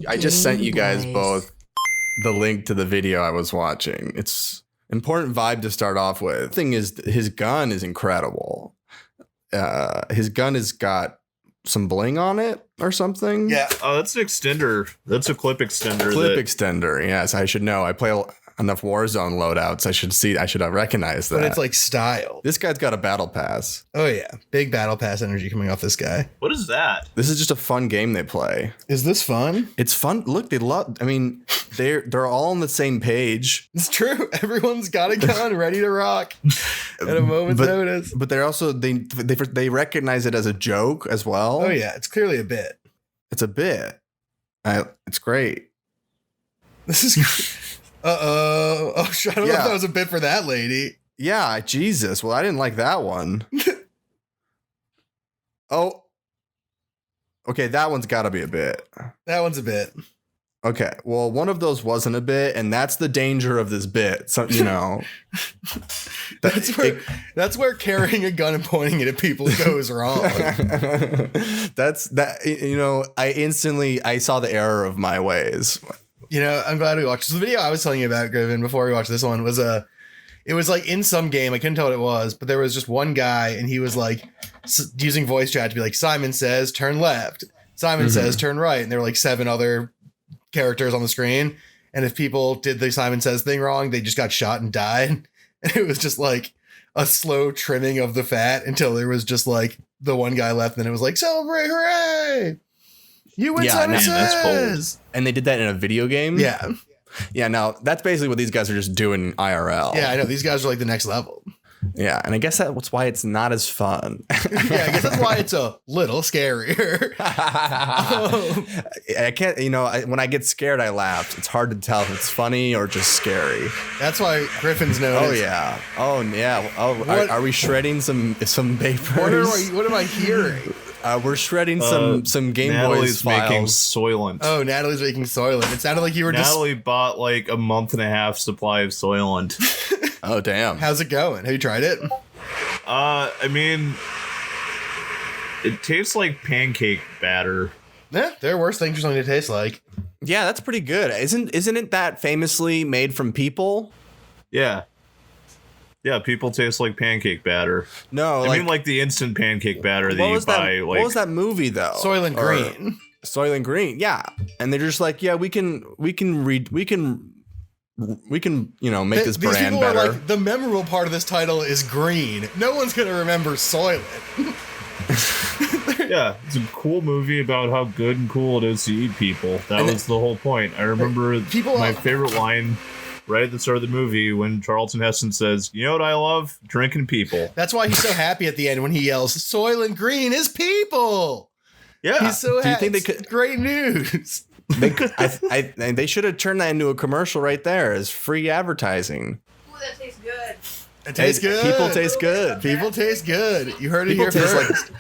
I just sent you guys both the link to the video I was watching. It's important vibe to start off with. The thing is, his gun is incredible. His gun has got some bling on it or something. Yeah. Oh, that's an extender. That's a clip extender. Extender. Yes, I should know. I play enough Warzone loadouts. I should have recognized that. But it's like style. This guy's got a battle pass. Oh yeah, big battle pass energy coming off this guy. What is that? This is just a fun game they play. Is this fun? It's fun. Look, they love. I mean, they're all on the same page. It's true. Everyone's got a gun ready to rock at a moment's notice. But they're also they recognize it as a joke as well. Oh yeah, it's clearly a bit. It's a bit. It's great. This is. Oh, I don't know if that was a bit for that lady. Yeah, Jesus. Well, I didn't like that one. Oh. Okay, that one's got to be a bit. That one's a bit. Okay, well, one of those wasn't a bit, and that's the danger of this bit. So, you know. That's where carrying a gun and pointing it at people goes wrong. I saw the error of my ways. You know, I'm glad we watched. So the video I was telling you about, Griffin, before we watched this one was it was like in some game. I couldn't tell what it was, but there was just one guy and he was like using voice chat to be like, Simon says, turn left. Simon says, turn right. And there were like 7 other characters on the screen. And if people did the Simon Says thing wrong, they just got shot and died. And it was just like a slow trimming of the fat until there was just like the one guy left. And it was like, celebrate, hooray. You win Simon Says. And they did that in a video game? Yeah. Yeah, now that's basically what these guys are just doing IRL. Yeah, I know. These guys are like the next level. Yeah, and I guess that's why it's not as fun. Yeah, I guess that's why it's a little scarier. I can't, when I get scared, I laugh. It's hard to tell if it's funny or just scary. That's why Griffin's known. Oh, yeah. Oh, yeah. Oh, are we shredding some papers? What am I hearing? We're shredding some Gameboiz Natalie's files. making Soylent. Oh, Natalie's making Soylent. It sounded like you were Natalie bought like a month and a half supply of Soylent. Oh, damn. How's it going? Have you tried it? I mean, it tastes like pancake batter. Yeah, there are worse things for something to taste like. Yeah, that's pretty good. Isn't it that famously made from people? Yeah. Yeah, people taste like pancake batter. No, I mean like the instant pancake batter that you buy. What was that movie though? Soylent Green. Soylent Green, yeah. And they're just like, yeah, we can make this These brand people better. are like, the memorable part of this title is green. No one's gonna remember Soylent. Yeah, it's a cool movie about how good and cool it is to eat people. That was the whole point. I remember my favorite line right at the start of the movie when Charlton Heston says, "You know what I love? Drinking people." That's why he's so happy at the end when he yells, "Soylent Green is people." Yeah, he's so happy. Do you think they could? Great news. They should have turned that into a commercial right there as free advertising. Ooh, that tastes good. It tastes good. People taste good. People taste good. You heard it People here taste first.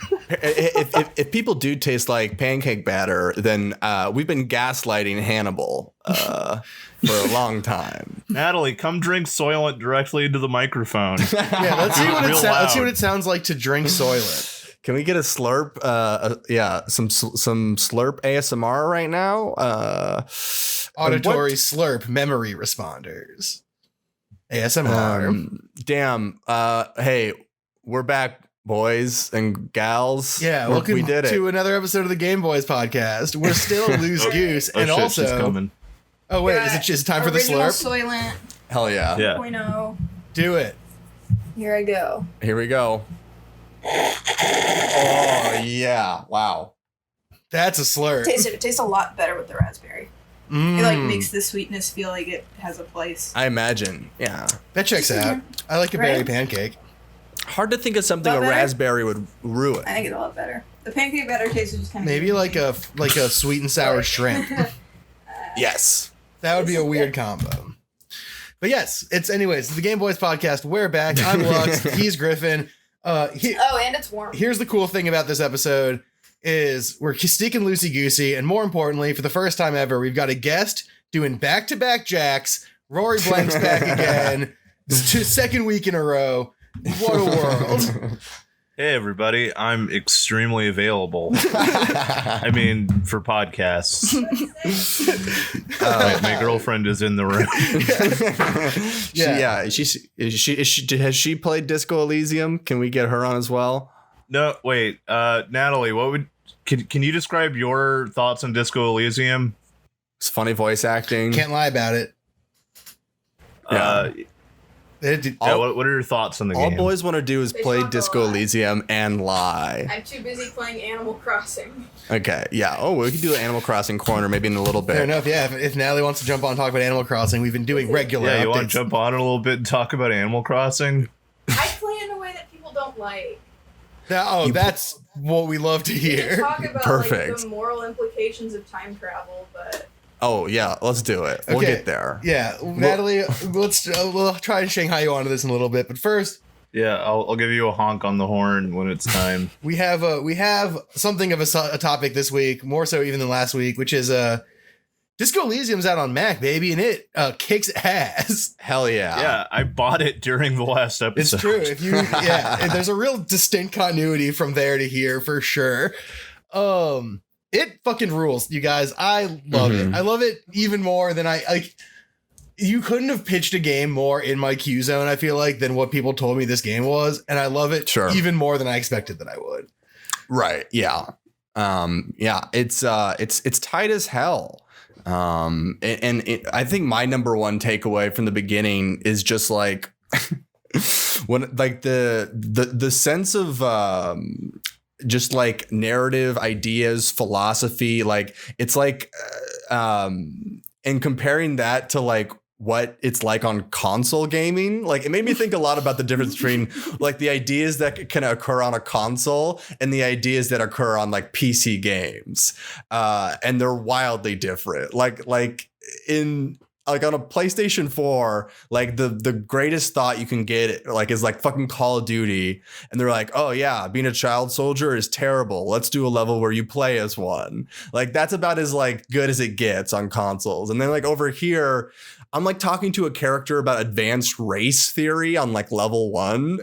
if people do taste like pancake batter, then we've been gaslighting Hannibal for a long time. Natalie, come drink Soylent directly into the microphone. Yeah, let's see what it sounds like to drink Soylent. Can we get a slurp? Some slurp ASMR right now. Auditory slurp memory responders. ASMR. Damn. Hey, we're back, boys and gals. Yeah, welcome we did it. to another episode of the Gameboiz podcast. We're still loose goose, and shit, also. She's coming. Oh wait, is it just time for the slurp? Soylent Hell yeah. Yeah. 2.0. Do it. Here I go. Here we go. Oh yeah! Wow. That's a slurp. It tastes a lot better with the raspberry. It like makes the sweetness feel like it has a place. I imagine. Yeah. That checks out. I like a berry pancake. Hard to think of something Lot a better? raspberry would ruin. I think it's a lot better. The pancake batter tastes just kind of Maybe like a sweet and sour shrimp. Yes. That would be a weird combo. But yes, it's the Gameboiz podcast. We're back. I'm Lux. He's Griffin. and it's warm. Here's the cool thing about this episode is we're sneaking loosey-goosey, and more importantly, for the first time ever, we've got a guest doing back-to-back jacks. Rory Blank's back again. Second week in a row. What a world. Hey everybody, I'm extremely available. I mean, for podcasts. My girlfriend is in the room. Has she played Disco Elysium? Can we get her on as well? No, wait. Natalie, can you describe your thoughts on Disco Elysium? It's funny voice acting. Can't lie about it. What are your thoughts on the game? All boys want to do is play Disco Elysium and lie. I'm too busy playing Animal Crossing. Okay, yeah. Oh, we could do an Animal Crossing corner maybe in a little bit. Fair enough, yeah. If Natalie wants to jump on and talk about Animal Crossing, we've been doing regular Yeah, you updates. want to jump on it a little bit and talk about Animal Crossing? I play in a way that people don't like. That's what we love to We hear. can talk about Perfect. like, the moral implications of time travel, but Oh, yeah. Let's do it. We'll Okay. get there. Yeah, Natalie, we'll try and Shanghai you onto this in a little bit, but first, Yeah, I'll give you a honk on the horn when it's time. we have something of a topic this week, more so even than last week, which is Disco Elysium's out on Mac, baby, and it kicks ass. Hell yeah. Yeah, I bought it during the last episode. It's true. There's a real distinct continuity from there to here for sure. It fucking rules, you guys. I love it. I love it even more than I like. You couldn't have pitched a game more in my Q zone, I feel like, than what people told me this game was, and I love it even more than I expected that I would. Right. Yeah. It's tight as hell. I think my number one takeaway from the beginning is just like when like the sense of just like narrative ideas, philosophy, like it's like and comparing that to like what it's like on console gaming, like it made me think a lot about the difference between like the ideas that can occur on a console and the ideas that occur on like PC games, and they're wildly different. Like in like on a PlayStation 4, like the greatest thought you can get like is like fucking Call of Duty, and they're like, oh yeah, being a child soldier is terrible. Let's do a level where you play as one. Like that's about as like good as it gets on consoles. And then like over here, I'm like talking to a character about advanced race theory on like level 1.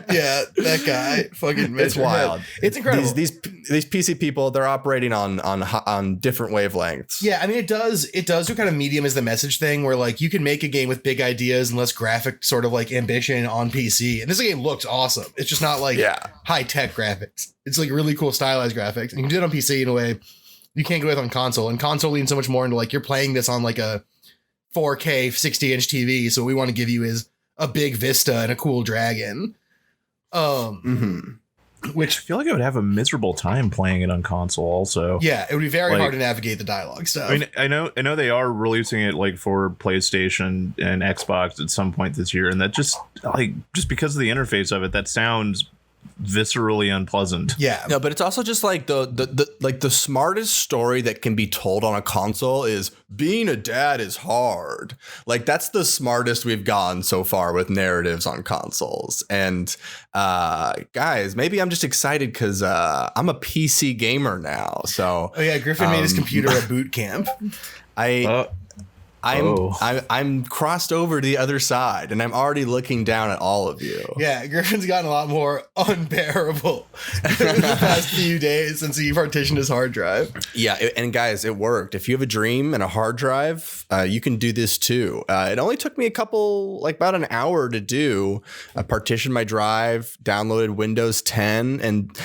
Yeah, that guy fucking. It's wild. It's incredible. These PC people, they're operating on different wavelengths. Yeah, I mean, it does do kind of medium as the message thing where like you can make a game with big ideas and less graphic sort of like ambition on PC. And this game looks awesome. It's just not like high tech graphics. It's like really cool stylized graphics. And you can do it on PC in a way you can't go with on console. And console leans so much more into like you're playing this on like a 4K 60-inch TV. So what we want to give you is a big vista and a cool dragon. Which I feel like I would have a miserable time playing it on console also. Yeah, it would be very hard to navigate the dialogue stuff. I mean, I know they are releasing it like for PlayStation and Xbox at some point this year, and that just because of the interface of it, that sounds viscerally unpleasant. Yeah. No, but it's also just like the smartest story that can be told on a console is being a dad is hard. Like that's the smartest we've gotten so far with narratives on consoles. And guys, maybe I'm just excited because I'm a PC gamer now. So Griffin made his computer a boot camp. I'm crossed over to the other side, and I'm already looking down at all of you. Yeah, Griffin's gotten a lot more unbearable in the past few days since he partitioned his hard drive. Yeah, and guys, it worked. If you have a dream and a hard drive, you can do this too. It only took me about an hour to do. I partitioned my drive, downloaded Windows 10, and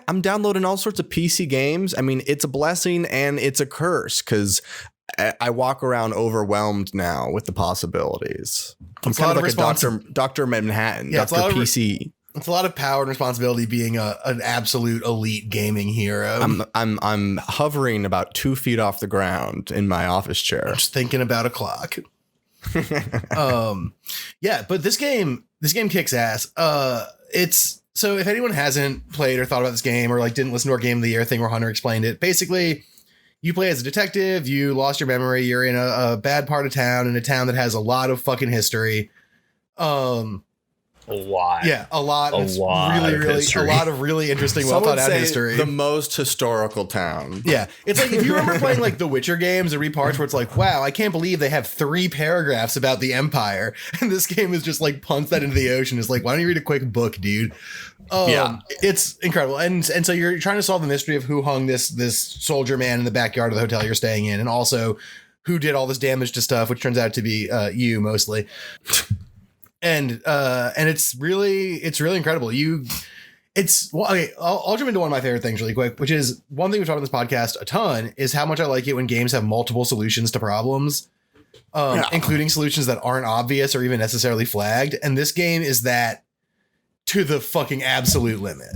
I'm downloading all sorts of PC games. I mean, it's a blessing and it's a curse because I walk around overwhelmed now with the possibilities. I'm kind of like a Dr. Manhattan, Dr. PC. It's a lot of power and responsibility being an absolute elite gaming hero. I'm hovering about 2 feet off the ground in my office chair. Just thinking about a clock. Yeah, but this game kicks ass. So if anyone hasn't played or thought about this game or like didn't listen to our Game of the Year thing where Hunter explained it, basically you play as a detective, you lost your memory, you're in a bad part of town, in a town that has a lot of fucking history. A lot. Yeah, a lot. A It's lot really, of really, history. a lot of really interesting, well thought out history. The most historical town. Yeah, it's like if you remember playing like the Witcher games, there be parts where it's like, wow, I can't believe they have 3 paragraphs about the Empire, and this game is just like punts that into the ocean. It's like, why don't you read a quick book, dude? It's incredible, and so you're trying to solve the mystery of who hung this soldier man in the backyard of the hotel you're staying in, and also who did all this damage to stuff, which turns out to be you mostly. And it's really incredible. I'll jump into one of my favorite things really quick, which is one thing we've talked about on this podcast a ton is how much I like it when games have multiple solutions to problems, including solutions that aren't obvious or even necessarily flagged. And this game is that to the fucking absolute limit.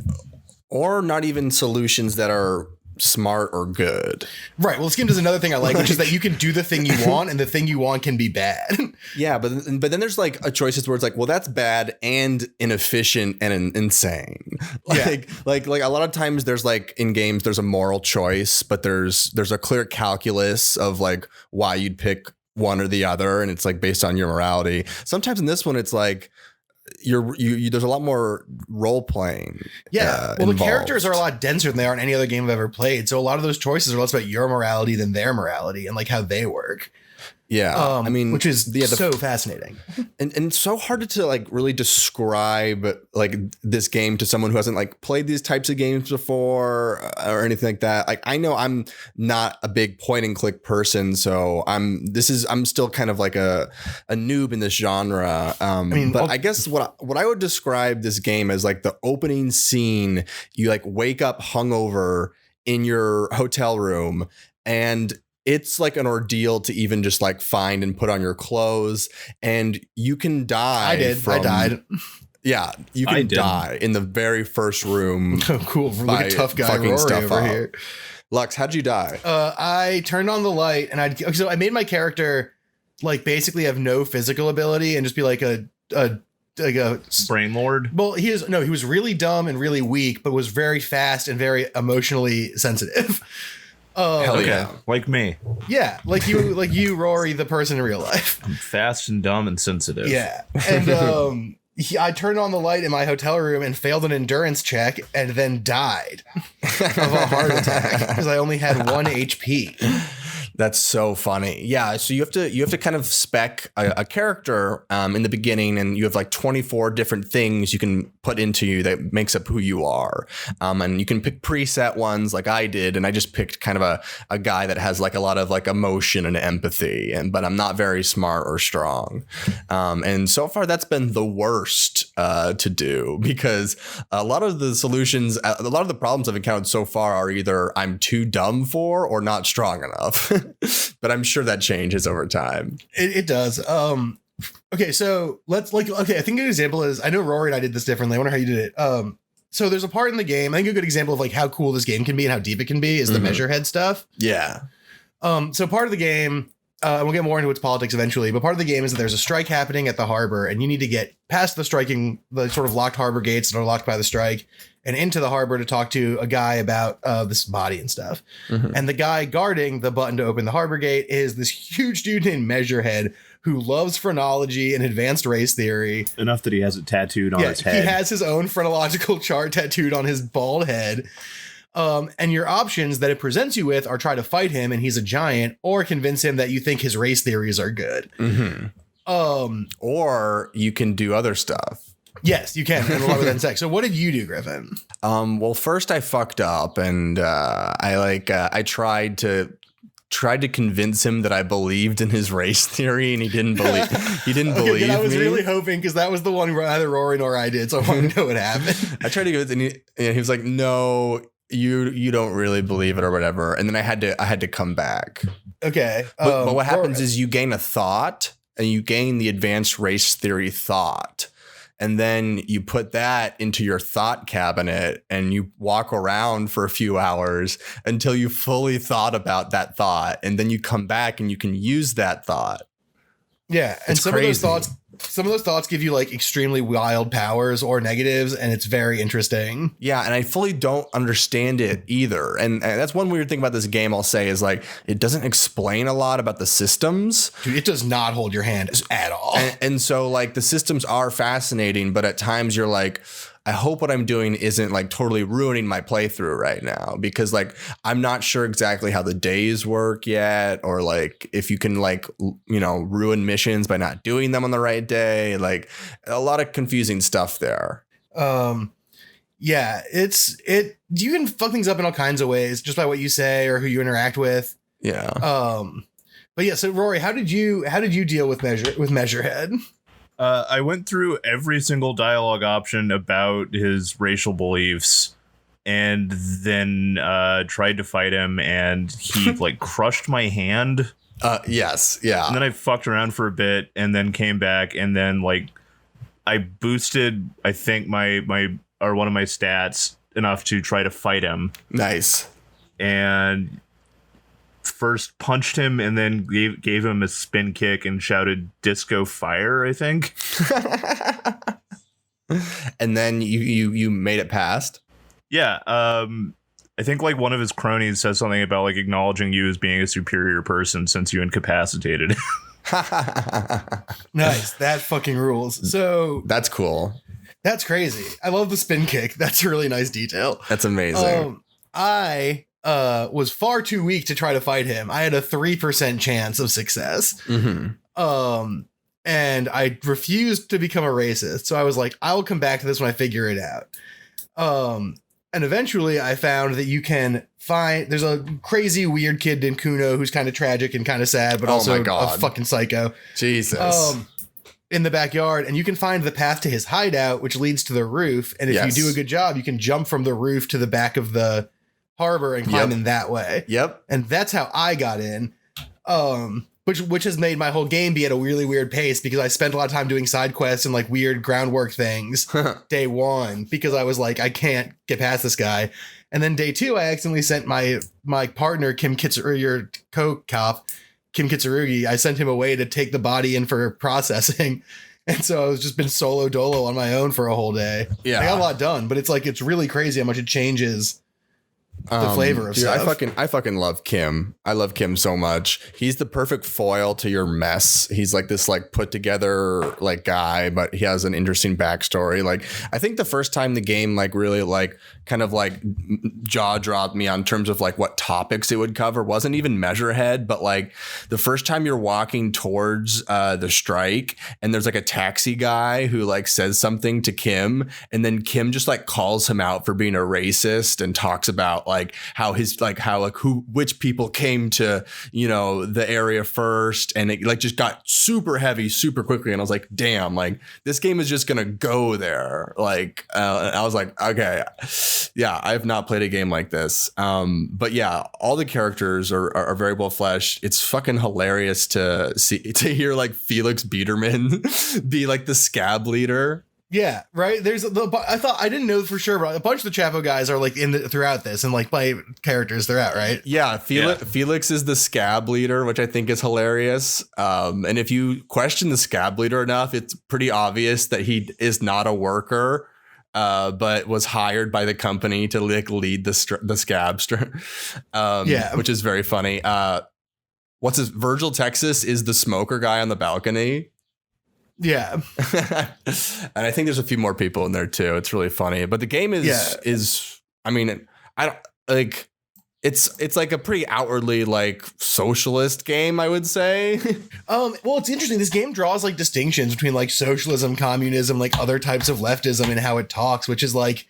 Or not even solutions that are smart or good. Right. Well, this game does another thing I like, which is that you can do the thing you want and the thing you want can be bad. Yeah, but then there's like a choices where it's like, well, that's bad and inefficient and insane. Like a lot of times there's like in games there's a moral choice, but there's a clear calculus of like why you'd pick one or the other, and it's like based on your morality. Sometimes in this one it's like you there's a lot more role playing. Yeah. Well, the characters are a lot denser than they are in any other game I've ever played. So a lot of those choices are less about your morality than their morality and like how they work. Yeah. I mean, which is so fascinating and so hard to like really describe like this game to someone who hasn't like played these types of games before or anything like that. Like I know I'm not a big point and click person, so I'm still kind of like a noob in this genre. I guess what I would describe this game as like the opening scene, you like wake up hungover in your hotel room and it's like an ordeal to even just like find and put on your clothes, and you can die. I died. Yeah, you can die in the very first room. Oh, cool. Look at tough guy Rory over here. Lux, how'd you die? I turned on the light and I made my character like basically have no physical ability and just be like a brain lord. Well, he was really dumb and really weak, but was very fast and very emotionally sensitive. Hell yeah. Like me. Yeah, like you, Rory, the person in real life. I'm fast and dumb and sensitive. Yeah, and I turned on the light in my hotel room and failed an endurance check and then died of a heart attack because I only had 1 HP. That's so funny. Yeah. So you have to kind of spec a character in the beginning, and you have like 24 different things you can put into you that makes up who you are. And you can pick preset ones like I did. And I just picked kind of a guy that has like a lot of like emotion and empathy, but I'm not very smart or strong. And so far that's been the worst to do, because a lot of the solutions, a lot of the problems I've encountered so far are either I'm too dumb for or not strong enough. But I'm sure that changes over time. It does. Okay, so I think an example is, I know Rory and I did this differently. I wonder how you did it. So there's a part in the game, I think a good example of like how cool this game can be and how deep it can be is the measure head stuff. Yeah. So part of the game, and we'll get more into its politics eventually, but part of the game is that there's a strike happening at the harbor and you need to get past the sort of locked harbor gates that are locked by the strike and into the harbor to talk to a guy about this body and stuff. And the guy guarding the button to open the harbor gate is this huge dude named Measurehead who loves phrenology and advanced race theory. Enough that he has it tattooed on his head. He has his own phrenological chart tattooed on his bald head. And your options that it presents you with are try to fight him and he's a giant, or convince him that you think his race theories are good. Or you can do other stuff. Yes, you can. And lower than sex. So what did you do, Griffin? Well, first I fucked up and I tried to convince him that I believed in his race theory, and he didn't believe. Me. I was really hoping, because that was the one where neither Rory nor I did, so I wanted to know what happened. I tried to go, and he was like, "No, you don't really believe it or whatever." And then I had to come back. Okay, but what happens is you gain a thought, and you gain the advanced race theory thought. And then you put that into your thought cabinet and you walk around for a few hours until you fully thought about that thought. And then you come back and you can use that thought. Yeah. And it's some crazy. of those thoughts some of those thoughts give you like extremely wild powers or negatives, and it's very interesting. Yeah, and I fully don't understand it either. And that's one weird thing about this game, I'll say, is like it doesn't explain a lot about the systems. Dude, it does not hold your hand at all. And so like the systems are fascinating, but at times you're like, I hope what I'm doing isn't like totally ruining my playthrough right now, because like I'm not sure exactly how the days work yet, or like if you can like, you know, ruin missions by not doing them on the right day. Like a lot of confusing stuff there. Yeah, you can fuck things up in all kinds of ways just by what you say or who you interact with. Yeah. But yeah, so Rory, how did you deal with Measurehead? I went through every single dialogue option about his racial beliefs, and then tried to fight him, and he like crushed my hand. Yes, yeah. And then I fucked around for a bit, and then came back, and then like I boosted, I think one of my stats enough to try to fight him. Nice. And first punched him, and then gave him a spin kick and shouted "Disco Fire," I think. And then you made it past. Yeah. I think like one of his cronies says something about like acknowledging you as being a superior person since you incapacitated. Nice. That fucking rules. So that's cool. That's crazy. I love the spin kick. That's a really nice detail. That's amazing. I was far too weak to try to fight him. I had a 3% chance of success. Mm-hmm. And I refused to become a racist. So I was like, I will come back to this when I figure it out. And eventually I found that you can there's a crazy weird kid in Kuno who's kind of tragic and kind of sad, but also a fucking psycho. Jesus. In the backyard, and you can find the path to his hideout, which leads to the roof. And if you do a good job, you can jump from the roof to the back of the harbor and climb in that way. Yep. And that's how I got in. Which has made my whole game be at a really weird pace, because I spent a lot of time doing side quests and like weird groundwork things day one, because I was like, I can't get past this guy. And then day two, I accidentally sent my partner, Kim Kitsurugi, your co-cop, Kim Kitsurugi, I sent him away to take the body in for processing. And so I was just been solo dolo on my own for a whole day. Yeah. I got a lot done, but it's like, it's really crazy how much it changes the flavor of stuff. I fucking love Kim. I love Kim so much. He's the perfect foil to your mess. He's like this like put together like guy, but he has an interesting backstory. Like I think the first time the game like really like kind of like jaw dropped me on terms of like what topics it would cover wasn't even Measurehead, but like the first time you're walking towards the strike and there's like a taxi guy who like says something to Kim, and then Kim just like calls him out for being a racist and talks about like how which people came to, you know, the area first, and it like just got super heavy super quickly, and I was like, damn, like this game is just gonna go there. Like I was like, okay, yeah, I have not played a game like this. But yeah, all the characters are very well fleshed. It's fucking hilarious to hear like Felix Biederman be like the scab leader. Yeah, right. I didn't know for sure, but a bunch of the Chapo guys are like throughout this, and like play characters throughout, right? Yeah, Felix is the scab leader, which I think is hilarious. And if you question the scab leader enough, it's pretty obvious that he is not a worker, but was hired by the company to like lead the scabster. Which is very funny. Virgil Texas is the smoker guy on the balcony. Yeah. And I think there's a few more people in there too. It's really funny. But the game is I mean, I don't like it's like a pretty outwardly like socialist game, I would say. Well, it's interesting. This game draws like distinctions between like socialism, communism, like other types of leftism, and how it talks, which is like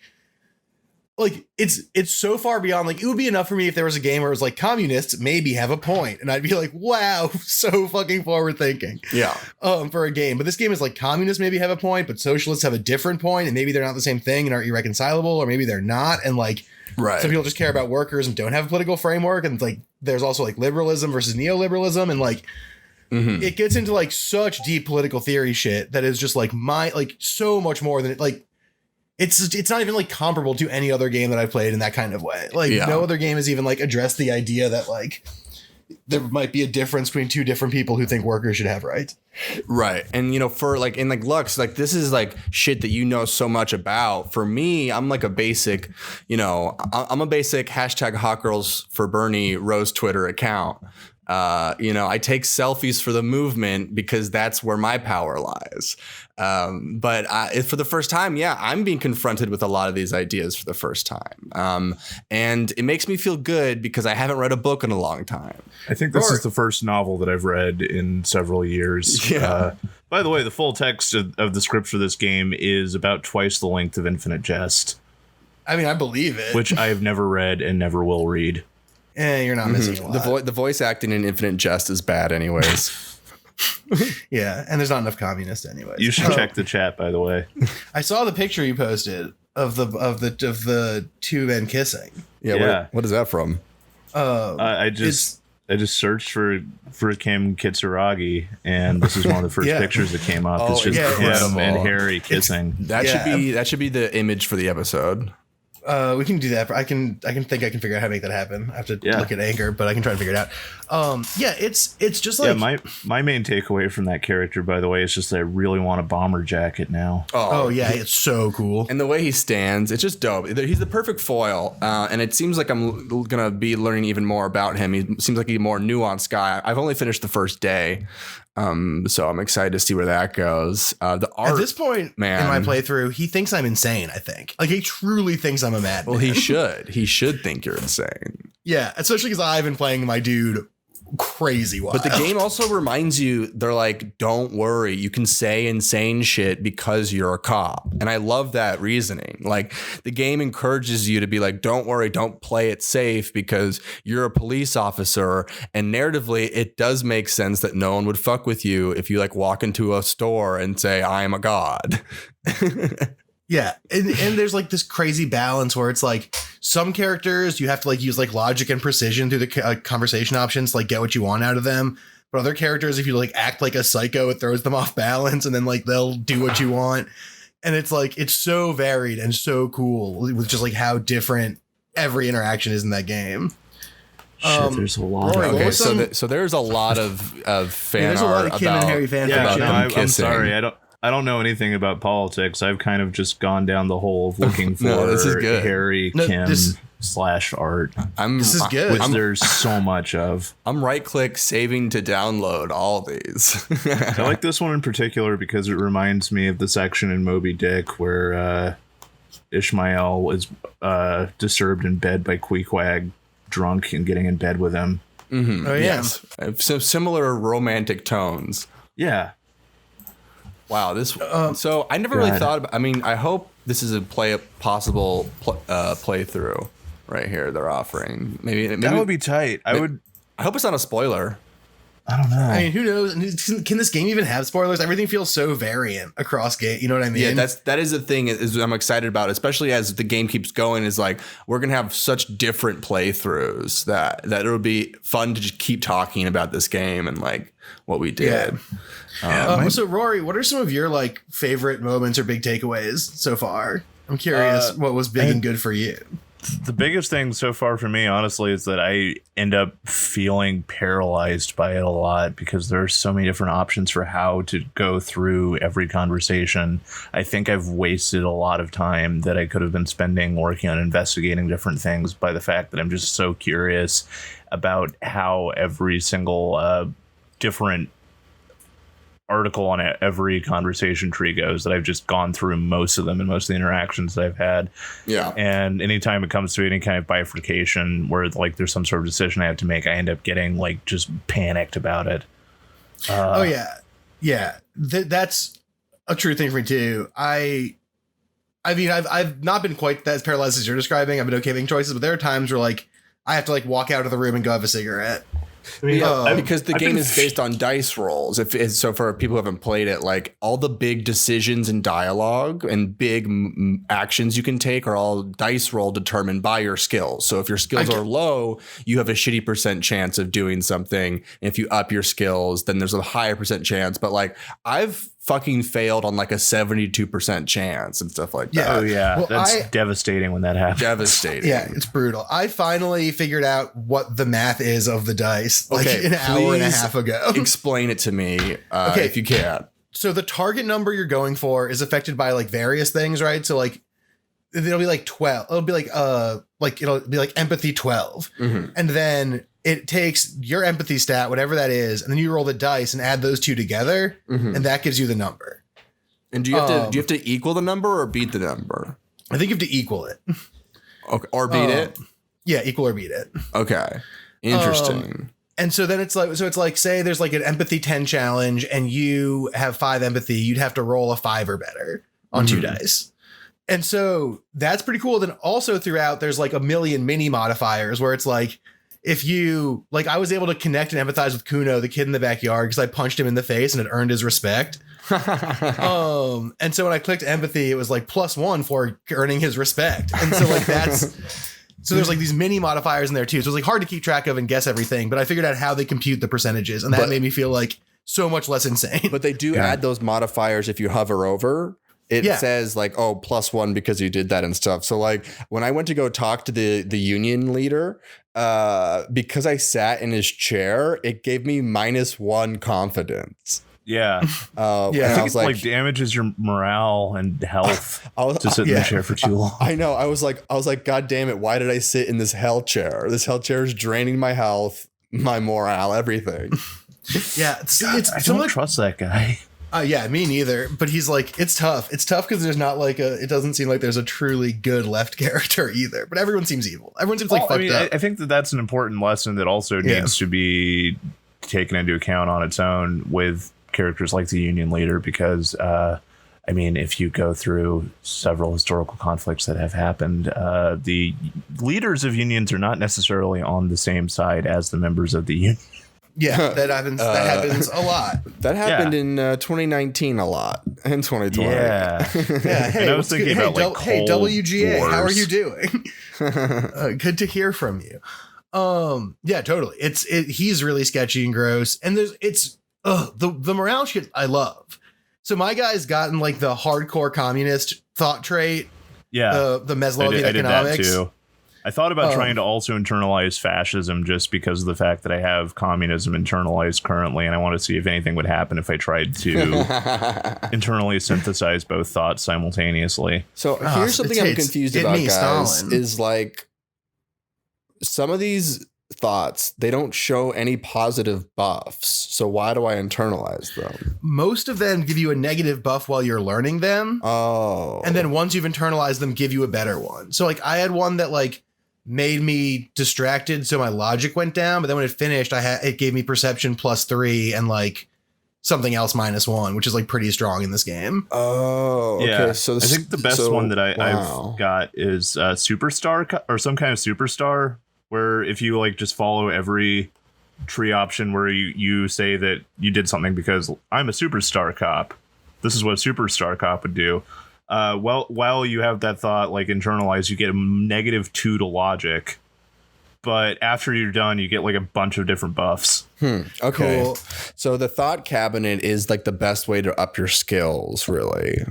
it's so far beyond. Like it would be enough for me if there was a game where it was like communists maybe have a point, and I'd be like, wow, so fucking forward thinking. Yeah. For a game. But this game is like communists maybe have a point, but socialists have a different point, and maybe they're not the same thing and are irreconcilable, or maybe they're not. And like some people just care about workers and don't have a political framework. And like there's also like liberalism versus neoliberalism, and like it gets into like such deep political theory shit that is just like so much more than it like. It's not even like comparable to any other game that I've played in that kind of way. Like no other game has even like addressed the idea that like there might be a difference between two different people who think workers should have rights. Right. And, for like in like Lux, like this is like shit that so much about. For me, I'm like a basic, I'm a basic hashtag Hot Girls for Bernie Rose Twitter account. I take selfies for the movement because that's where my power lies. But for the first time, I'm being confronted with a lot of these ideas for the first time. And it makes me feel good because I haven't read a book in a long time. I think this is the first novel that I've read in several years. Yeah. By the way, the full text of the script for this game is about twice the length of Infinite Jest. I mean, I believe it. Which I have never read and never will read. You're not missing a lot. The voice acting in Infinite Jest is bad anyways. Yeah, and there's not enough communists anyways. You should check the chat, by the way. I saw the picture you posted of the two men kissing. Yeah. What is that from? I just searched for Kim Kitsuragi, and this is one of the first pictures that came up. It's just him and Harry kissing. That should be the image for the episode. We can do that. I can figure out how to make that happen. I have to look at Anchor, but I can try to figure it out. It's just like my main takeaway from that character, by the way, is just that I really want a bomber jacket now. Oh yeah, it's so cool. And the way he stands, it's just dope. He's the perfect foil, and it seems like I'm gonna be learning even more about him. He seems like a more nuanced guy. I've only finished the first day. So I'm excited to see where that goes. The art, at this point, man, in my playthrough, he thinks I'm insane. I think, like, he truly thinks I'm a madman. Well, he should. He should think you're insane. Yeah, especially because I've been playing my dude crazy wild. But the game also reminds you, they're like, don't worry, you can say insane shit because you're a cop. And I love that reasoning. Like, the game encourages you to be like, don't worry, don't play it safe because you're a police officer. And narratively, it does make sense that no one would fuck with you if you like walk into a store and say, I am a god. Yeah, and there's like this crazy balance where it's like some characters you have to like use like logic and precision through the conversation options to like get what you want out of them. But other characters, if you like act like a psycho, it throws them off balance, and then like they'll do what you want. And it's like it's so varied and so cool with just like how different every interaction is in that game. Shit, there's a lot. Okay, so there's a lot of fan there's a lot of Kim and Harry fan fiction. I'm sorry, I don't know anything about politics. I've kind of just gone down the hole of looking for this is good. Harry, Kim / art. This is good. Which there's so much of. I'm right-click saving to download all these. I like this one in particular because it reminds me of the section in Moby Dick where Ishmael is disturbed in bed by Queequeg, drunk and getting in bed with him. Mm-hmm. Oh, yeah. Yes. So similar romantic tones. Yeah. Wow, so I never really thought about. I mean, I hope this is a possible playthrough right here. They're offering maybe that would be tight. I hope it's not a spoiler. I don't know. I mean, who knows? Can this game even have spoilers? Everything feels so variant across game. You know what I mean? Yeah, that is the thing is I'm excited about, especially as the game keeps going. Is like we're gonna have such different playthroughs that it'll be fun to just keep talking about this game and like what we did. Yeah. So Rory, what are some of your like favorite moments or big takeaways so far? I'm curious what was big and good for you. The biggest thing so far for me, honestly, is that I end up feeling paralyzed by it a lot because there are so many different options for how to go through every conversation. I think I've wasted a lot of time that I could have been spending working on investigating different things by the fact that I'm just so curious about how every single different article on every conversation tree goes, that I've just gone through most of them and most of the interactions that I've had. Yeah. And anytime it comes to any kind of bifurcation where like there's some sort of decision I have to make, I end up getting like just panicked about it. That's a true thing for me too. I mean, I've not been quite as paralyzed as you're describing. I've been okay making choices, but there are times where like I have to like walk out of the room and go have a cigarette. I mean, because the game is based on dice rolls. So for people who haven't played it, like all the big decisions and dialogue and big actions you can take are all dice roll determined by your skills. So if your skills are low, you have a shitty % chance of doing something. And if you up your skills, then there's a higher % chance. But like I've fucking failed on like a 72% chance and stuff like that. Oh yeah, Well, that's devastating when that happens. Devastating. Yeah, it's brutal. I finally figured out what the math is of the dice like Okay, an hour and a please half ago. Explain it to me Okay. if you can. So the target number you're going for is affected by like various things, right? So like it'll be like 12. It'll be it'll be like empathy 12. Mhm. And then it takes your empathy stat, whatever that is, and then you roll the dice and add those two together, Mhm. and that gives you the number. And do you have to equal the number or beat the number? I think you have to equal it. Okay, or beat it? Yeah, equal or beat it. Okay. Interesting. And so then it's like, say there's like an empathy 10 challenge and you have 5 empathy, you'd have to roll a 5 or better on 2 dice. And so that's pretty cool. Then also throughout, there's like a million mini modifiers where it's like, if you like, I was able to connect and empathize with Kuno, the kid in the backyard, because I punched him in the face and it earned his respect. And so when I clicked empathy, it was like +1 for earning his respect. And so like so there's like these mini modifiers in there too. So it's like hard to keep track of and guess everything, but I figured out how they compute the percentages, and that made me feel like so much less insane. But they do add those modifiers if you hover over. It says like, oh, +1 because you did that and stuff. So like when I went to go talk to the union leader, because I sat in his chair, it gave me -1 confidence. Yeah. I think it like damages your morale and health to sit in the chair for too long. I know. I was like, God damn it. Why did I sit in this hell chair? This hell chair is draining my health, my morale, everything. Yeah. I don't trust that guy. Yeah, me neither. But he's like, it's tough. It's tough because there's not like it doesn't seem like there's a truly good left character either. But everyone seems evil. Everyone seems like fucked up. I think that's an important lesson that also needs to be taken into account on its own with characters like the union leader, because if you go through several historical conflicts that have happened, the leaders of unions are not necessarily on the same side as the members of the union. Yeah, that happens a lot. That happened in 2019 a lot, and 2020. Yeah. Hey, and I was thinking about like hey, WGA, wars. how are you doing? Good to hear from you. Yeah, totally. He's really sketchy and gross, and the morale shit I love. So my guy's gotten like the hardcore communist thought trait. Yeah, the Maslowian economics. I did that too. I thought about trying to also internalize fascism just because of the fact that I have communism internalized currently, and I want to see if anything would happen if I tried to internally synthesize both thoughts simultaneously. So here's something I'm confused about, guys. Stalin. Is like some of these thoughts, they don't show any positive buffs. So why do I internalize them? Most of them give you a negative buff while you're learning them. Oh. And then once you've internalized them, give you a better one. So like I had one that like made me distracted, so my logic went down, but then when it finished, it gave me perception +3 and like something else -1, which is like pretty strong in this game. Oh, okay. Yeah. So I think the best one that I've got is Superstar or some kind of Superstar, where if you like just follow every tree option where you say that you did something because I'm a superstar cop. This is what a superstar cop would do. While you have that thought like internalized, you get a -2 to logic, but after you're done, you get like a bunch of different buffs. Okay. Cool. So the thought cabinet is like the best way to up your skills, really.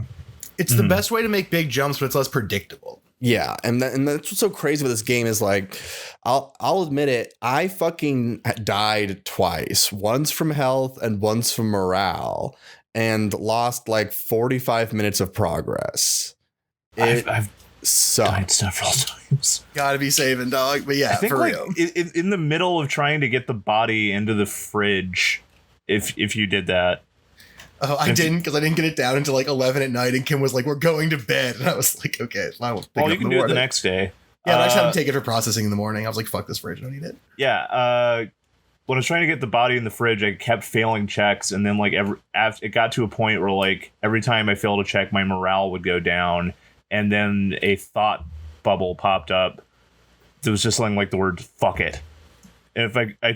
It's the best way to make big jumps, but it's less predictable. Yeah, and that's what's so crazy about this game is like, I'll admit it, I fucking died twice, once from health and once from morale, and lost like 45 minutes of progress. I've sucked died several times. Gotta be saving, dog. But yeah, I think for like real. In the middle of trying to get the body into the fridge, if you did that. Oh, I didn't, because I didn't get it down until like 11 at night, and Kim was like, "We're going to bed," and I was like, "Okay, I will." Well, you can do it the next day. Yeah, I just had to take it for processing in the morning. I was like, "Fuck this fridge, I don't need it." Yeah. When I was trying to get the body in the fridge, I kept failing checks, and then like it got to a point where like every time I failed a check, my morale would go down, and then a thought bubble popped up. There was just something like the word "fuck it," and if I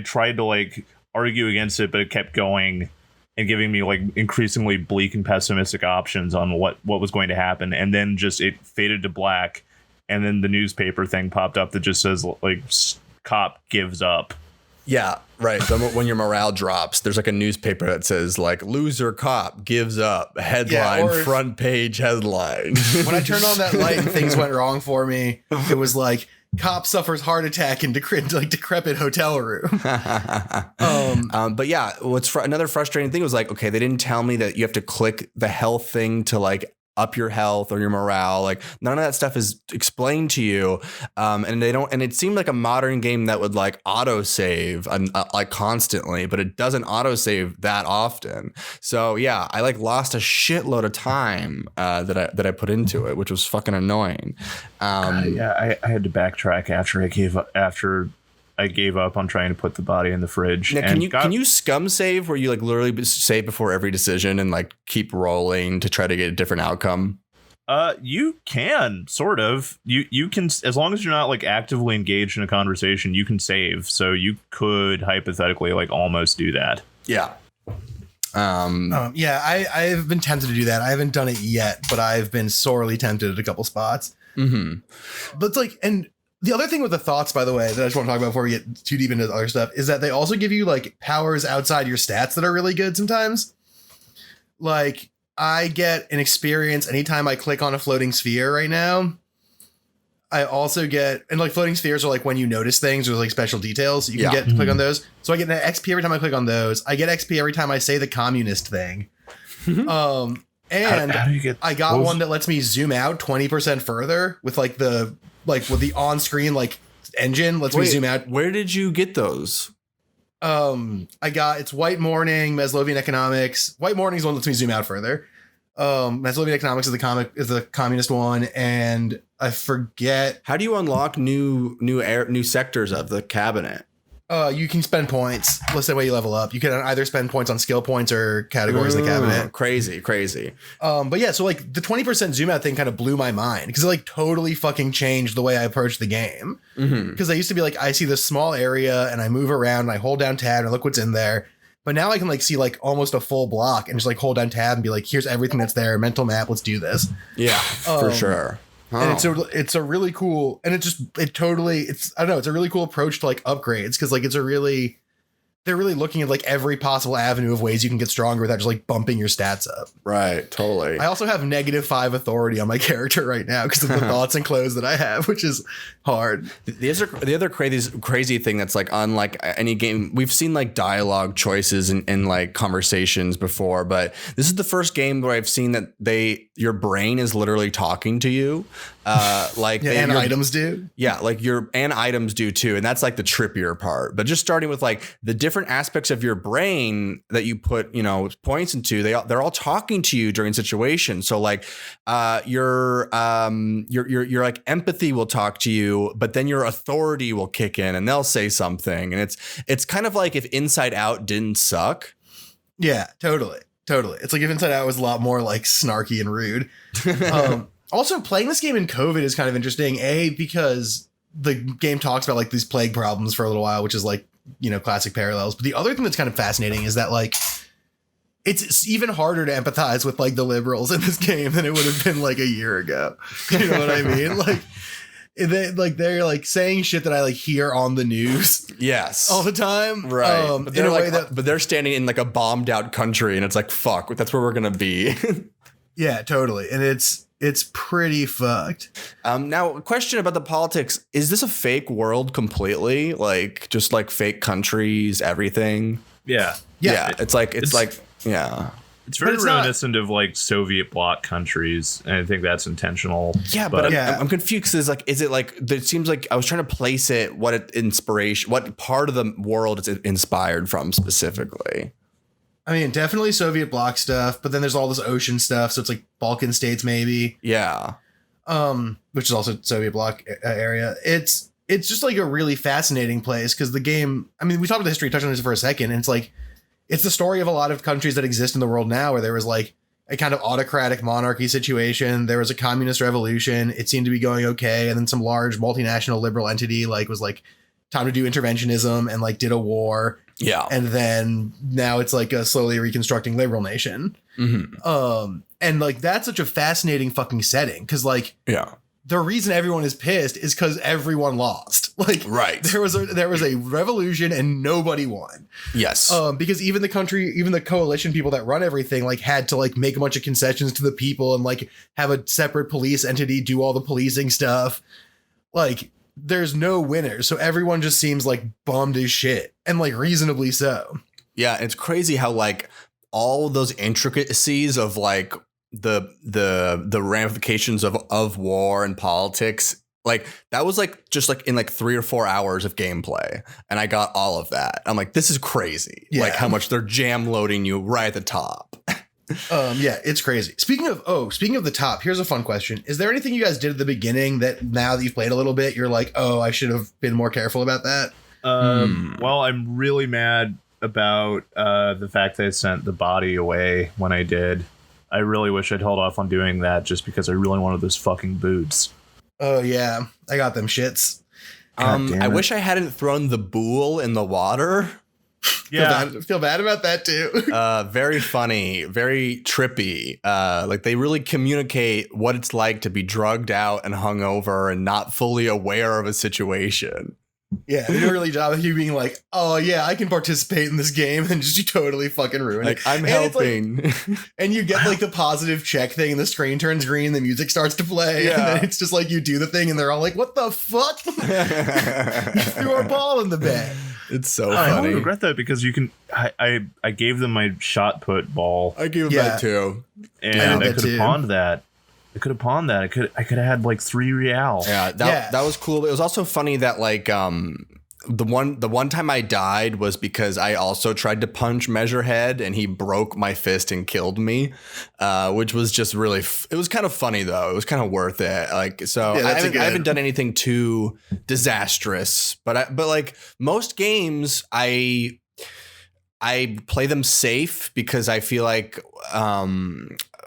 tried to like argue against it, but it kept going and giving me like increasingly bleak and pessimistic options on what was going to happen, and then just it faded to black, and then the newspaper thing popped up that just says like "cop gives up." Yeah, right. So when your morale drops, there's like a newspaper that says like loser cop gives up, headline, front page headline. When I turned on that light and things went wrong for me, it was like cop suffers heart attack in decrepit hotel room. But yeah, another frustrating thing was like, okay, they didn't tell me that you have to click the health thing to like up your health or your morale. Like none of that stuff is explained to you. And it seemed like a modern game that would like auto save like constantly, but it doesn't auto save that often. So yeah, I like lost a shitload of time that I put into it, which was fucking annoying. I had to backtrack after I gave up on trying to put the body in the fridge. Now, can you scum save where you like literally save before every decision and like keep rolling to try to get a different outcome? You can sort of. You can, as long as you're not like actively engaged in a conversation, you can save. So you could hypothetically like almost do that. Yeah. I've been tempted to do that. I haven't done it yet, but I've been sorely tempted at a couple spots. Mm-hmm. But it's like, and the other thing with the thoughts, by the way, that I just want to talk about before we get too deep into the other stuff is that they also give you like powers outside your stats that are really good sometimes. Like I get an experience anytime I click on a floating sphere right now. I also get, and like floating spheres are like when you notice things, there's like special details you can get to click on those. So I get an XP every time I click on those. I get XP every time I say the communist thing. And how do you get I got one that lets me zoom out 20% further with like with the on-screen like engine lets me zoom out. Where did you get those? It's White Morning, Maslowian Economics. White Morning is the one that lets me zoom out further. Maslowian Economics is the communist one, and I forget. How do you unlock new sectors of the cabinet? You can spend points. Let's say way you level up. You can either spend points on skill points or categories in the cabinet. Crazy. But yeah, so like the 20% zoom out thing kind of blew my mind because it like totally fucking changed the way I approached the game. Because I used to be like, I see this small area and I move around and I hold down tab and look what's in there. But now I can like see like almost a full block and just like hold down tab and be like, here's everything that's there. Mental map. Let's do this. Yeah, for sure. And it's a really cool, and it's a really cool approach to like upgrades because like they're really looking at like every possible avenue of ways you can get stronger without just like bumping your stats up. Right, totally. I also have -5 authority on my character right now because of the thoughts and clothes that I have, which is hard. The other crazy thing that's like unlike any game, we've seen like dialogue choices and like conversations before, but this is the first game where I've seen that your brain is literally talking to you. And items do. Yeah, like items do too, and that's like the trippier part. But just starting with like the different aspects of your brain that you put, points into, they're all talking to you during situations. So like your like empathy will talk to you, but then your authority will kick in and they'll say something, and it's kind of like if Inside Out didn't suck. Yeah, totally. It's like if Inside Out was a lot more like snarky and rude. Also, playing this game in COVID is kind of interesting, because the game talks about like these plague problems for a little while, which is like, classic parallels. But the other thing that's kind of fascinating is that like it's even harder to empathize with like the liberals in this game than it would have been like a year ago. You know what I mean? They're like saying shit that I like hear on the news. Yes. All the time. Right. But they're standing in like a bombed out country and it's like, fuck, that's where we're going to be. Yeah, totally. And it's pretty fucked. Now, a question about the politics. Is this a fake world completely? Like, just like fake countries, everything? Yeah. It's very reminiscent of like Soviet bloc countries, and I think that's intentional. Yeah, but I'm confused because it seems like I was trying to place it, what part of the world it's inspired from specifically. I mean, definitely Soviet bloc stuff, but then there's all this ocean stuff, so it's like Balkan states maybe. Yeah. Which is also Soviet bloc area. It's just like a really fascinating place because the game, I mean, we talked about the history, touched on this for a second, and it's like it's the story of a lot of countries that exist in the world now where there was like a kind of autocratic monarchy situation. There was a communist revolution. It seemed to be going okay, and then some large multinational liberal entity was like time to do interventionism and like did a war. Yeah. And then now it's like a slowly reconstructing liberal nation. Mm-hmm. And like that's such a fascinating fucking setting because like the reason everyone is pissed is because everyone lost. Like, right. There was a revolution and nobody won. Yes. Because even the coalition people that run everything, like, had to like make a bunch of concessions to the people and like have a separate police entity do all the policing stuff. Like, there's no winner. So everyone just seems like bummed as shit, and like reasonably so. Yeah. It's crazy how like all those intricacies of like the ramifications of war and politics, like that was like just like in like 3 or 4 hours of gameplay, and I got all of that. I'm like, this is crazy. Yeah. Like how much they're jam loading you right at the top. Yeah, it's crazy. Speaking of the top, here's a fun question. Is there anything you guys did at the beginning that now that you've played a little bit, you're like, oh, I should have been more careful about that? Well, I'm really mad about the fact that I sent the body away when I did. I really wish I'd held off on doing that just because I really wanted those fucking boots. Oh yeah, I got them shits. I wish I hadn't thrown the bool in the water. Yeah, feel bad about that too. Very funny, very trippy. Like they really communicate what it's like to be drugged out and hungover and not fully aware of a situation. Yeah, they do a really job of you being like, oh yeah, I can participate in this game, and just you totally fucking ruin it. Like I'm helping. Like, and you get like the positive check thing, and the screen turns green, the music starts to play, and then it's just like you do the thing, and they're all like, what the fuck? You threw our ball in the bed. It's so I funny. don't regret that because you can. I gave them my shot put ball. I gave them that too, and I could have pawned that. I could have pawned that. I could have had like 3 real. Yeah, that was cool. It was also funny that like the one time I died was because I also tried to punch Measurehead and he broke my fist and killed me, which was just really it was kind of funny though. It was kind of worth it. Like so, I haven't done anything too disastrous, but like most games, I play them safe because I feel like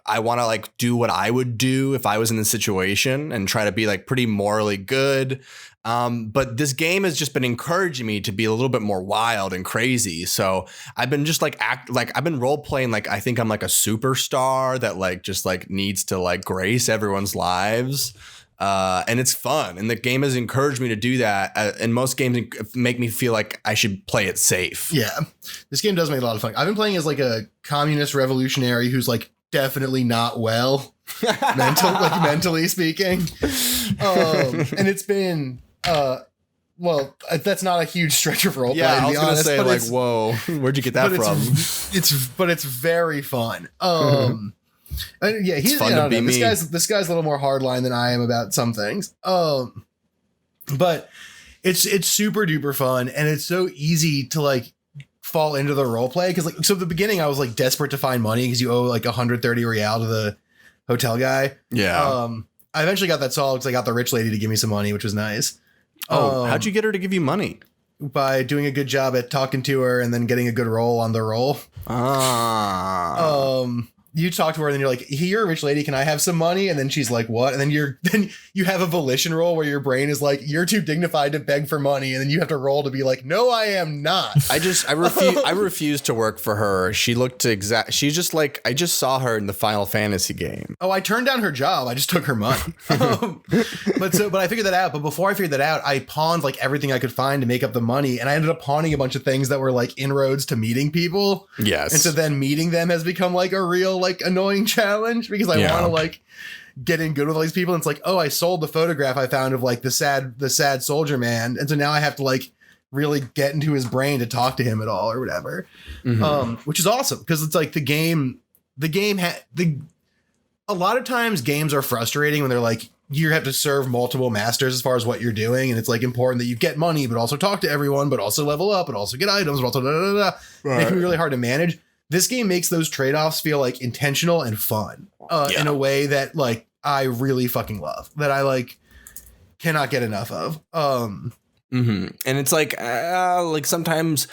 I want to like do what I would do if I was in the situation and try to be like pretty morally good. But this game has just been encouraging me to be a little bit more wild and crazy. So I've been just like I've been role playing like I think I'm like a superstar that like just like needs to like grace everyone's lives. And it's fun. And the game has encouraged me to do that. And most games make me feel like I should play it safe. Yeah, this game does make a lot of fun. I've been playing as like a communist revolutionary who's like definitely not well, mentally speaking. And it's been, well, that's not a huge stretch of roleplay. Yeah, I was gonna say like, whoa, where'd you get that from? It's very fun. And yeah, he's fun to be me. This guy's a little more hardline than I am about some things. But it's super duper fun, and it's so easy to like fall into the role play because like so at the beginning I was like desperate to find money because you owe like 130 real to the hotel guy. Yeah. I eventually got that solved because I got the rich lady to give me some money, which was nice. How'd you get her to give you money? By doing a good job at talking to her and then getting a good roll on the roll. You talk to her and then you're like, here, rich lady, can I have some money? And then she's like, what? And then you have a volition roll where your brain is like, you're too dignified to beg for money. And then you have to roll to be like, no, I am not. I refuse to work for her. She looked she's just like, I just saw her in the Final Fantasy game. Oh, I turned down her job. I just took her money. But I figured that out. But before I figured that out, I pawned like everything I could find to make up the money. And I ended up pawning a bunch of things that were like inroads to meeting people. Yes. And so then meeting them has become like a real like annoying challenge because I want to like get in good with all these people. And it's like, oh, I sold the photograph I found of like the sad soldier man. And so now I have to like really get into his brain to talk to him at all or whatever. Mm-hmm. Which is awesome because it's like a lot of times games are frustrating when they're like, you have to serve multiple masters as far as what you're doing. And it's like important that you get money, but also talk to everyone, but also level up, but also get items, but also Right. It can be really hard to manage. This game makes those trade-offs feel like intentional and fun in a way that like I really fucking love, that I like cannot get enough of. And it's like sometimes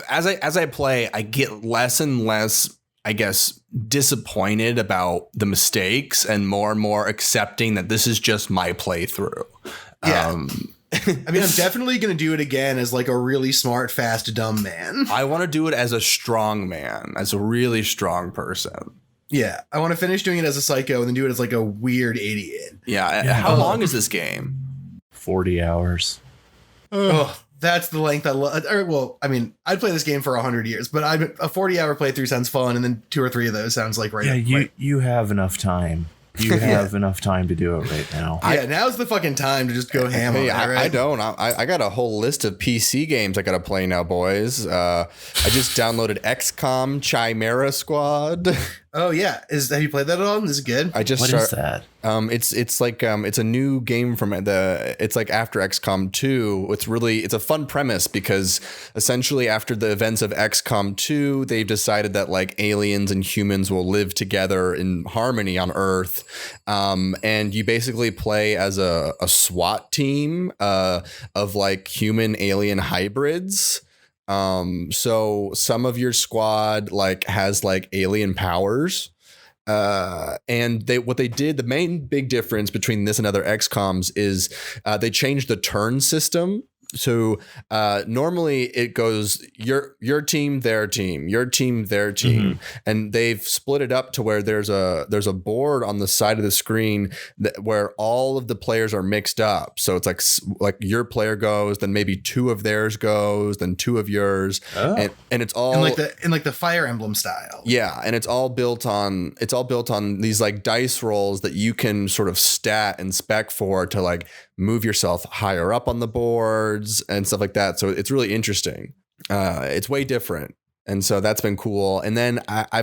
as I play, I get less and less, I guess, disappointed about the mistakes and more accepting that this is just my playthrough. Yeah. I mean, I'm definitely going to do it again as like a really smart, fast, dumb man. I want to do it as a strong man, as a really strong person. Yeah, I want to finish doing it as a psycho and then do it as like a weird idiot. Yeah. How long is this game? 40 hours. Oh, that's the length I love. Well, I mean, I'd play this game for 100 years, but a 40-hour playthrough sounds fun, and then 2 or 3 of those sounds like right. Yeah, you have enough time. You have enough time to do it right now. Now's the fucking time to just go ham on it, right? I don't. I got a whole list of PC games I got to play now, boys. I just downloaded XCOM Chimera Squad. Oh yeah, have you played that at all? This is good. What is that? It's like it's a new game from it's like after XCOM 2. It's a fun premise because essentially after the events of XCOM 2, they've decided that like aliens and humans will live together in harmony on Earth. And you basically play as a SWAT team of like human alien hybrids. So some of your squad like has like alien powers. And what they did, the main big difference between this and other XCOMs is they changed the turn system. So normally it goes your team, their team, your team, their team, and they've split it up to where there's a board on the side of the screen where all of the players are mixed up. So it's like your player goes, then maybe 2 of theirs goes, then 2 of yours, and it's all in like the Fire Emblem style. Yeah, and it's all built on these like dice rolls that you can sort of stat and spec for to like move yourself higher up on the boards and stuff like that. So it's really interesting. It's way different. And so that's been cool. And then I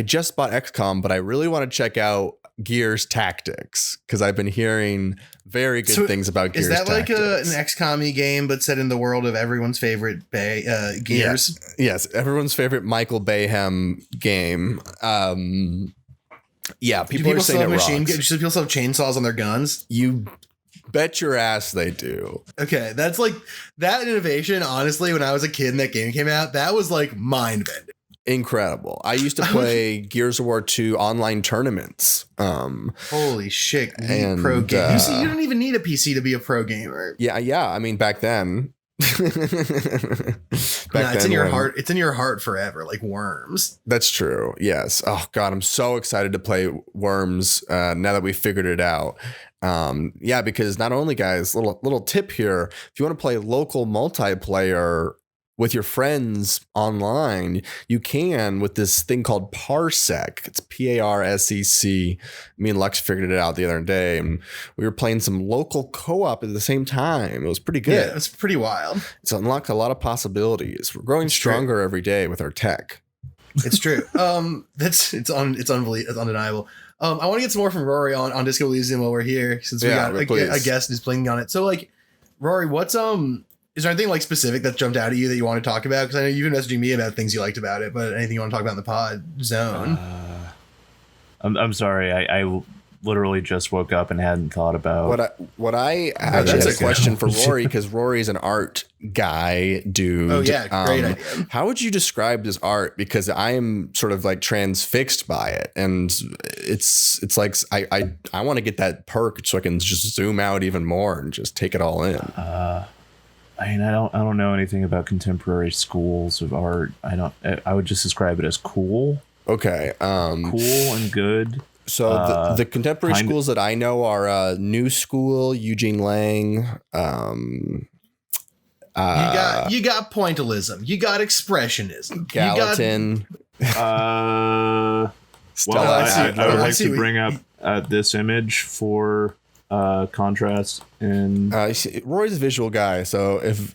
just bought XCOM, but I really want to check out Gears Tactics because I've been hearing very good things about Gears Tactics. Is that like an XCOM-y game, but set in the world of everyone's favorite Gears? Yes, everyone's favorite Michael Bayhem game. Yeah, people are saying it rocks. Do people still have chainsaws on their guns? You bet your ass they do. Okay, that's like that innovation. Honestly, when I was a kid and that game came out, that was like mind bending. Incredible. I used to play Gears of War 2 online tournaments. Holy shit! Pro game. You don't even need a PC to be a pro gamer. Yeah. I mean, back then. It's in your heart. It's in your heart forever, like Worms. That's true. Yes. Oh God, I'm so excited to play Worms now that we figured it out. Because not only, guys, little tip here: if you want to play local multiplayer with your friends online, you can with this thing called Parsec. It's Parsec. Me and Lux figured it out the other day, and we were playing some local co-op at the same time. It was pretty good. Yeah, it's pretty wild. It's unlocked a lot of possibilities. We're growing stronger every day with our tech. It's true. It's undeniable. I want to get some more from Rory on Disco Elysium while we're here, since we got a guest who's playing on it. So, like, Rory, is there anything like specific that jumped out at you that you want to talk about? Because I know you've been messaging me about things you liked about it, but anything you want to talk about in the pod zone? I'm sorry. I literally just woke up and hadn't thought about what I actually had a question for Rory, because Rory's an art guy, dude. Oh yeah, great idea. How would you describe this art? Because I am sort of like transfixed by it, and it's like I want to get that perk so I can just zoom out even more and just take it all in. I mean, I don't know anything about contemporary schools of art. I would just describe it as cool. Okay. Cool and good. So the contemporary schools that I know are New School, Eugene Lang. You got pointillism. You got expressionism. Gallatin. I'd like to bring up this image for contrast. And Roy's a visual guy, so if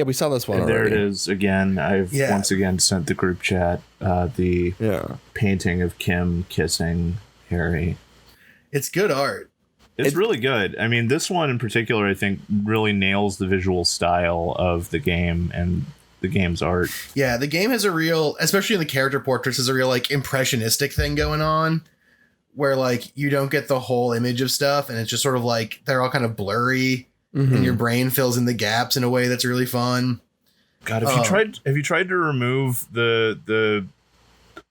we saw this one already. There it is again. I've once again sent the group chat the painting of Kim kissing Harry. It's good art. It's really good. I mean, this one in particular, I think, really nails the visual style of the game and the game's art. Yeah, the game has a real, especially in the character portraits, is a real like impressionistic thing going on, where like you don't get the whole image of stuff, and it's just sort of like they're all kind of blurry. Mm-hmm. And your brain fills in the gaps in a way that's really fun. God, have you tried to remove the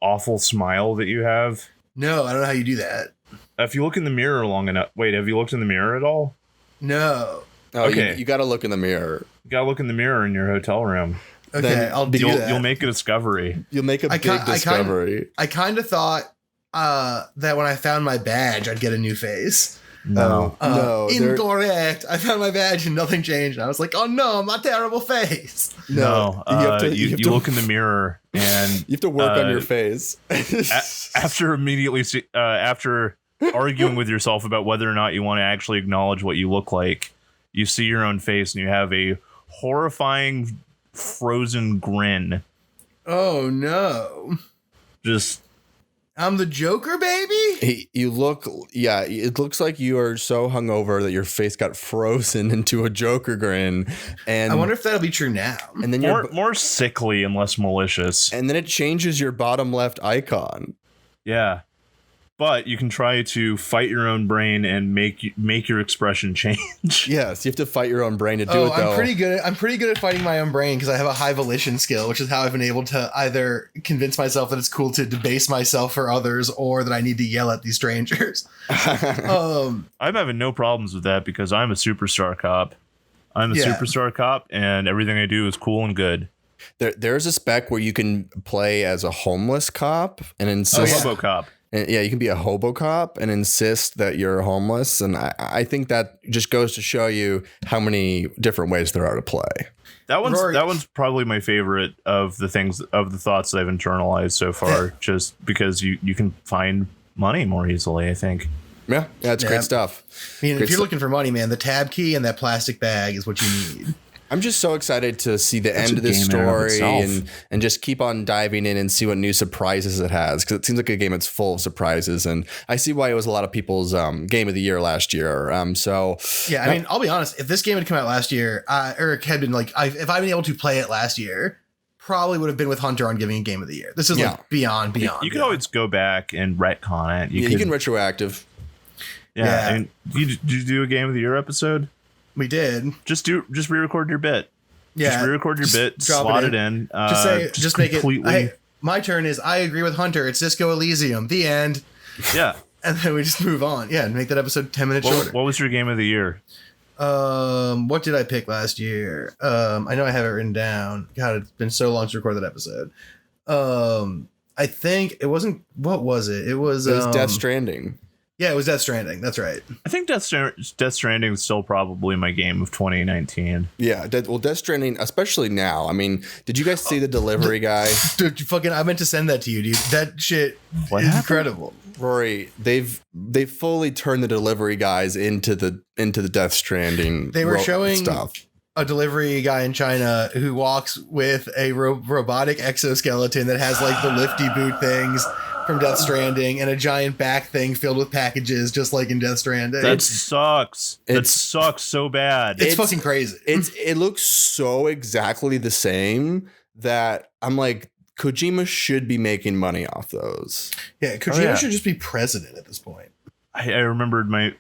awful smile that you have? No, I don't know how you do that. If you look in the mirror long enough. Wait, have you looked in the mirror at all? No. Oh, okay. You got to look in the mirror. You got to look in the mirror in your hotel room. Okay, I'll do that. You'll make a discovery. You'll make a big discovery. I kind of thought that when I found my badge, I'd get a new face. No. Incorrect. I found my badge and nothing changed. I was like, oh no, my terrible face. No. You look in the mirror and you have to work on your face. After arguing with yourself about whether or not you want to actually acknowledge what you look like, you see your own face and you have a horrifying frozen grin. Oh no. Just I'm the Joker, baby. It looks like you are so hungover that your face got frozen into a Joker grin. And I wonder if that'll be true now. And then more sickly and less malicious. And then it changes your bottom left icon. Yeah. But you can try to fight your own brain and make your expression change. Yes, you have to fight your own brain to do it. Though I'm pretty good at fighting my own brain because I have a high volition skill, which is how I've been able to either convince myself that it's cool to debase myself for others, or that I need to yell at these strangers. I'm having no problems with that because I'm a superstar cop. Superstar cop, and everything I do is cool and good. There's a spec where you can play as a homeless cop and insist. Hobo cop. And yeah, you can be a hobo cop and insist that you're homeless. And I think that just goes to show you how many different ways there are to play. That one's probably my favorite of the thoughts that I've internalized so far, just because you can find money more easily, I think. Yeah, that's great stuff. I mean, if you're looking for money, man, the tab key and that plastic bag is what you need. I'm just so excited to see the end of this story and just keep on diving in and see what new surprises it has, because it seems like a game that's full of surprises, and I see why it was a lot of people's game of the year last year. I mean, I'll be honest, if this game had come out last year, Eric had been like, if I'd been able to play it last year, probably would have been with Hunter on giving a game of the year. This is like beyond. You can always go back and retcon it. You can retroactive. Yeah. I mean, did you do a game of the year episode? We did. Just re-record your bit. Yeah. Just re-record your bit, slot it in. Just make it. My turn is I agree with Hunter. It's Disco Elysium. The end. Yeah. And then we just move on. Yeah, and make that episode 10 minutes shorter. What was your game of the year? What did I pick last year? I know I have it written down. God, it's been so long to record that episode. I think it wasn't. What was it? It was Death Stranding. Yeah, it was Death Stranding. That's right. I think Death Stranding is still probably my game of 2019. Yeah, Death Stranding, especially now. I mean, did you guys see the delivery guy? Dude, I meant to send that to you, dude. That shit is incredible. Rory, they've fully turned the delivery guys into the Death Stranding. They were showing stuff. A delivery guy in China who walks with a robotic exoskeleton that has like the lifty boot things from Death Stranding and a giant back thing filled with packages, just like in Death Stranding. That sucks. It sucks so bad. It's fucking crazy. It looks so exactly the same that I'm like, Kojima should be making money off those. Yeah, Kojima should just be president at this point. I remembered my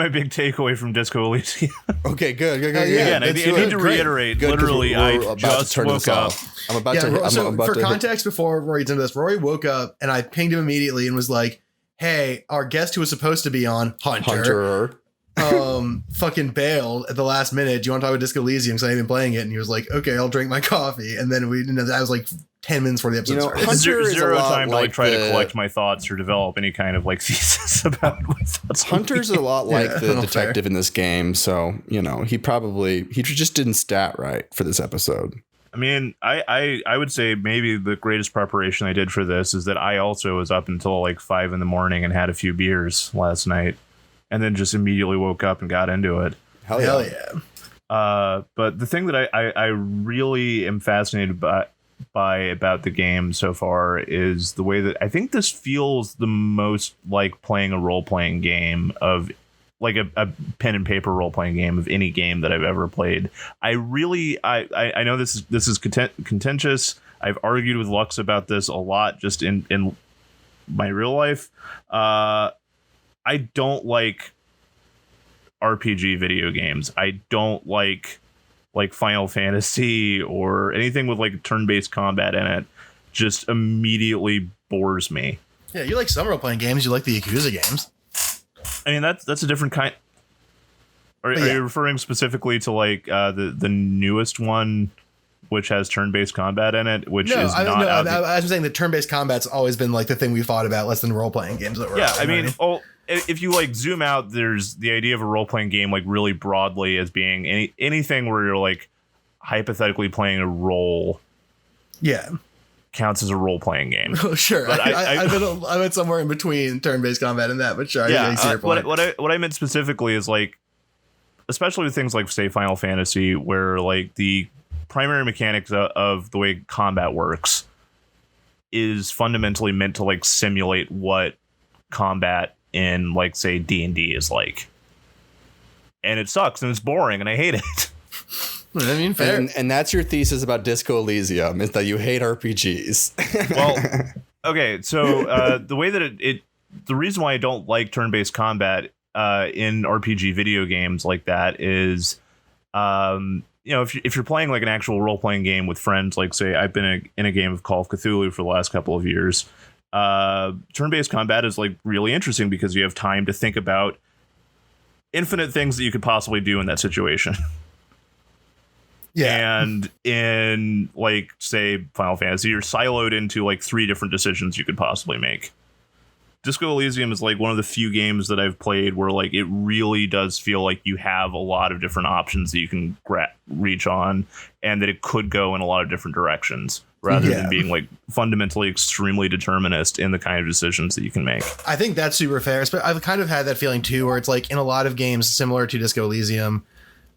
big takeaway from Disco Elysium. Okay, good. Again, I need to reiterate. Good, literally, I just woke up. I'm about to. For context, before Rory gets into this, Rory woke up and I pinged him immediately and was like, "Hey, our guest who was supposed to be on Hunter, fucking bailed at the last minute. Do you want to talk about Disco Elysium? Because I ain't been playing it." And he was like, "Okay, I'll drink my coffee." And then that was like 10 minutes before the episode started. Hunter zero time to try to collect my thoughts or develop any kind of like thesis about my thoughts. Hunter's a lot like the detective in this game, so he just didn't stat right for this episode. I mean, I would say maybe the greatest preparation I did for this is that I also was up until like 5 a.m. and had a few beers last night, and then just immediately woke up and got into it. Hell yeah. But the thing that I really am fascinated by about the game so far is the way that I think this feels the most like playing a role-playing game of like a pen and paper role-playing game of any game that I've ever played. I know this is contentious. I've argued with Lux about this a lot just in my real life. I don't like RPG video games. I don't like Final Fantasy or anything with like turn-based combat in it. Just immediately bores me. Yeah, you like some role-playing games. You like the Yakuza games. I mean, that's a different kind. Are you referring specifically to like the newest one which has turn-based combat in it, which no, is not. I was saying that turn-based combat's always been like the thing we fought about less than role-playing games that were. Yeah, I mean, if you like zoom out, there's the idea of a role-playing game like really broadly as being anything where you're like hypothetically playing a role. Yeah. Counts as a role-playing game. Oh, sure. But I meant somewhere in between turn-based combat and that, but sure. Yeah, I see your point. What I meant specifically is like, especially with things like, say, Final Fantasy, where like the primary mechanics of the way combat works is fundamentally meant to like simulate what combat in like, say, D&D is like. And it sucks and it's boring and I hate it. I mean, fair. And that's your thesis about Disco Elysium, is that you hate RPGs. Well, okay, so the way that the reason why I don't like turn-based combat in RPG video games like that is, if you're playing like an actual role-playing game with friends, like say I've been in a game of Call of Cthulhu for the last couple of years, turn-based combat is like really interesting because you have time to think about infinite things that you could possibly do in that situation. Yeah. And in like, say, Final Fantasy, you're siloed into like 3 different decisions you could possibly make. Disco Elysium is like one of the few games that I've played where like it really does feel like you have a lot of different options that you can reach on, and that it could go in a lot of different directions rather than being like fundamentally extremely determinist in the kind of decisions that you can make. I think that's super fair. But I've kind of had that feeling too, where it's like in a lot of games similar to Disco Elysium,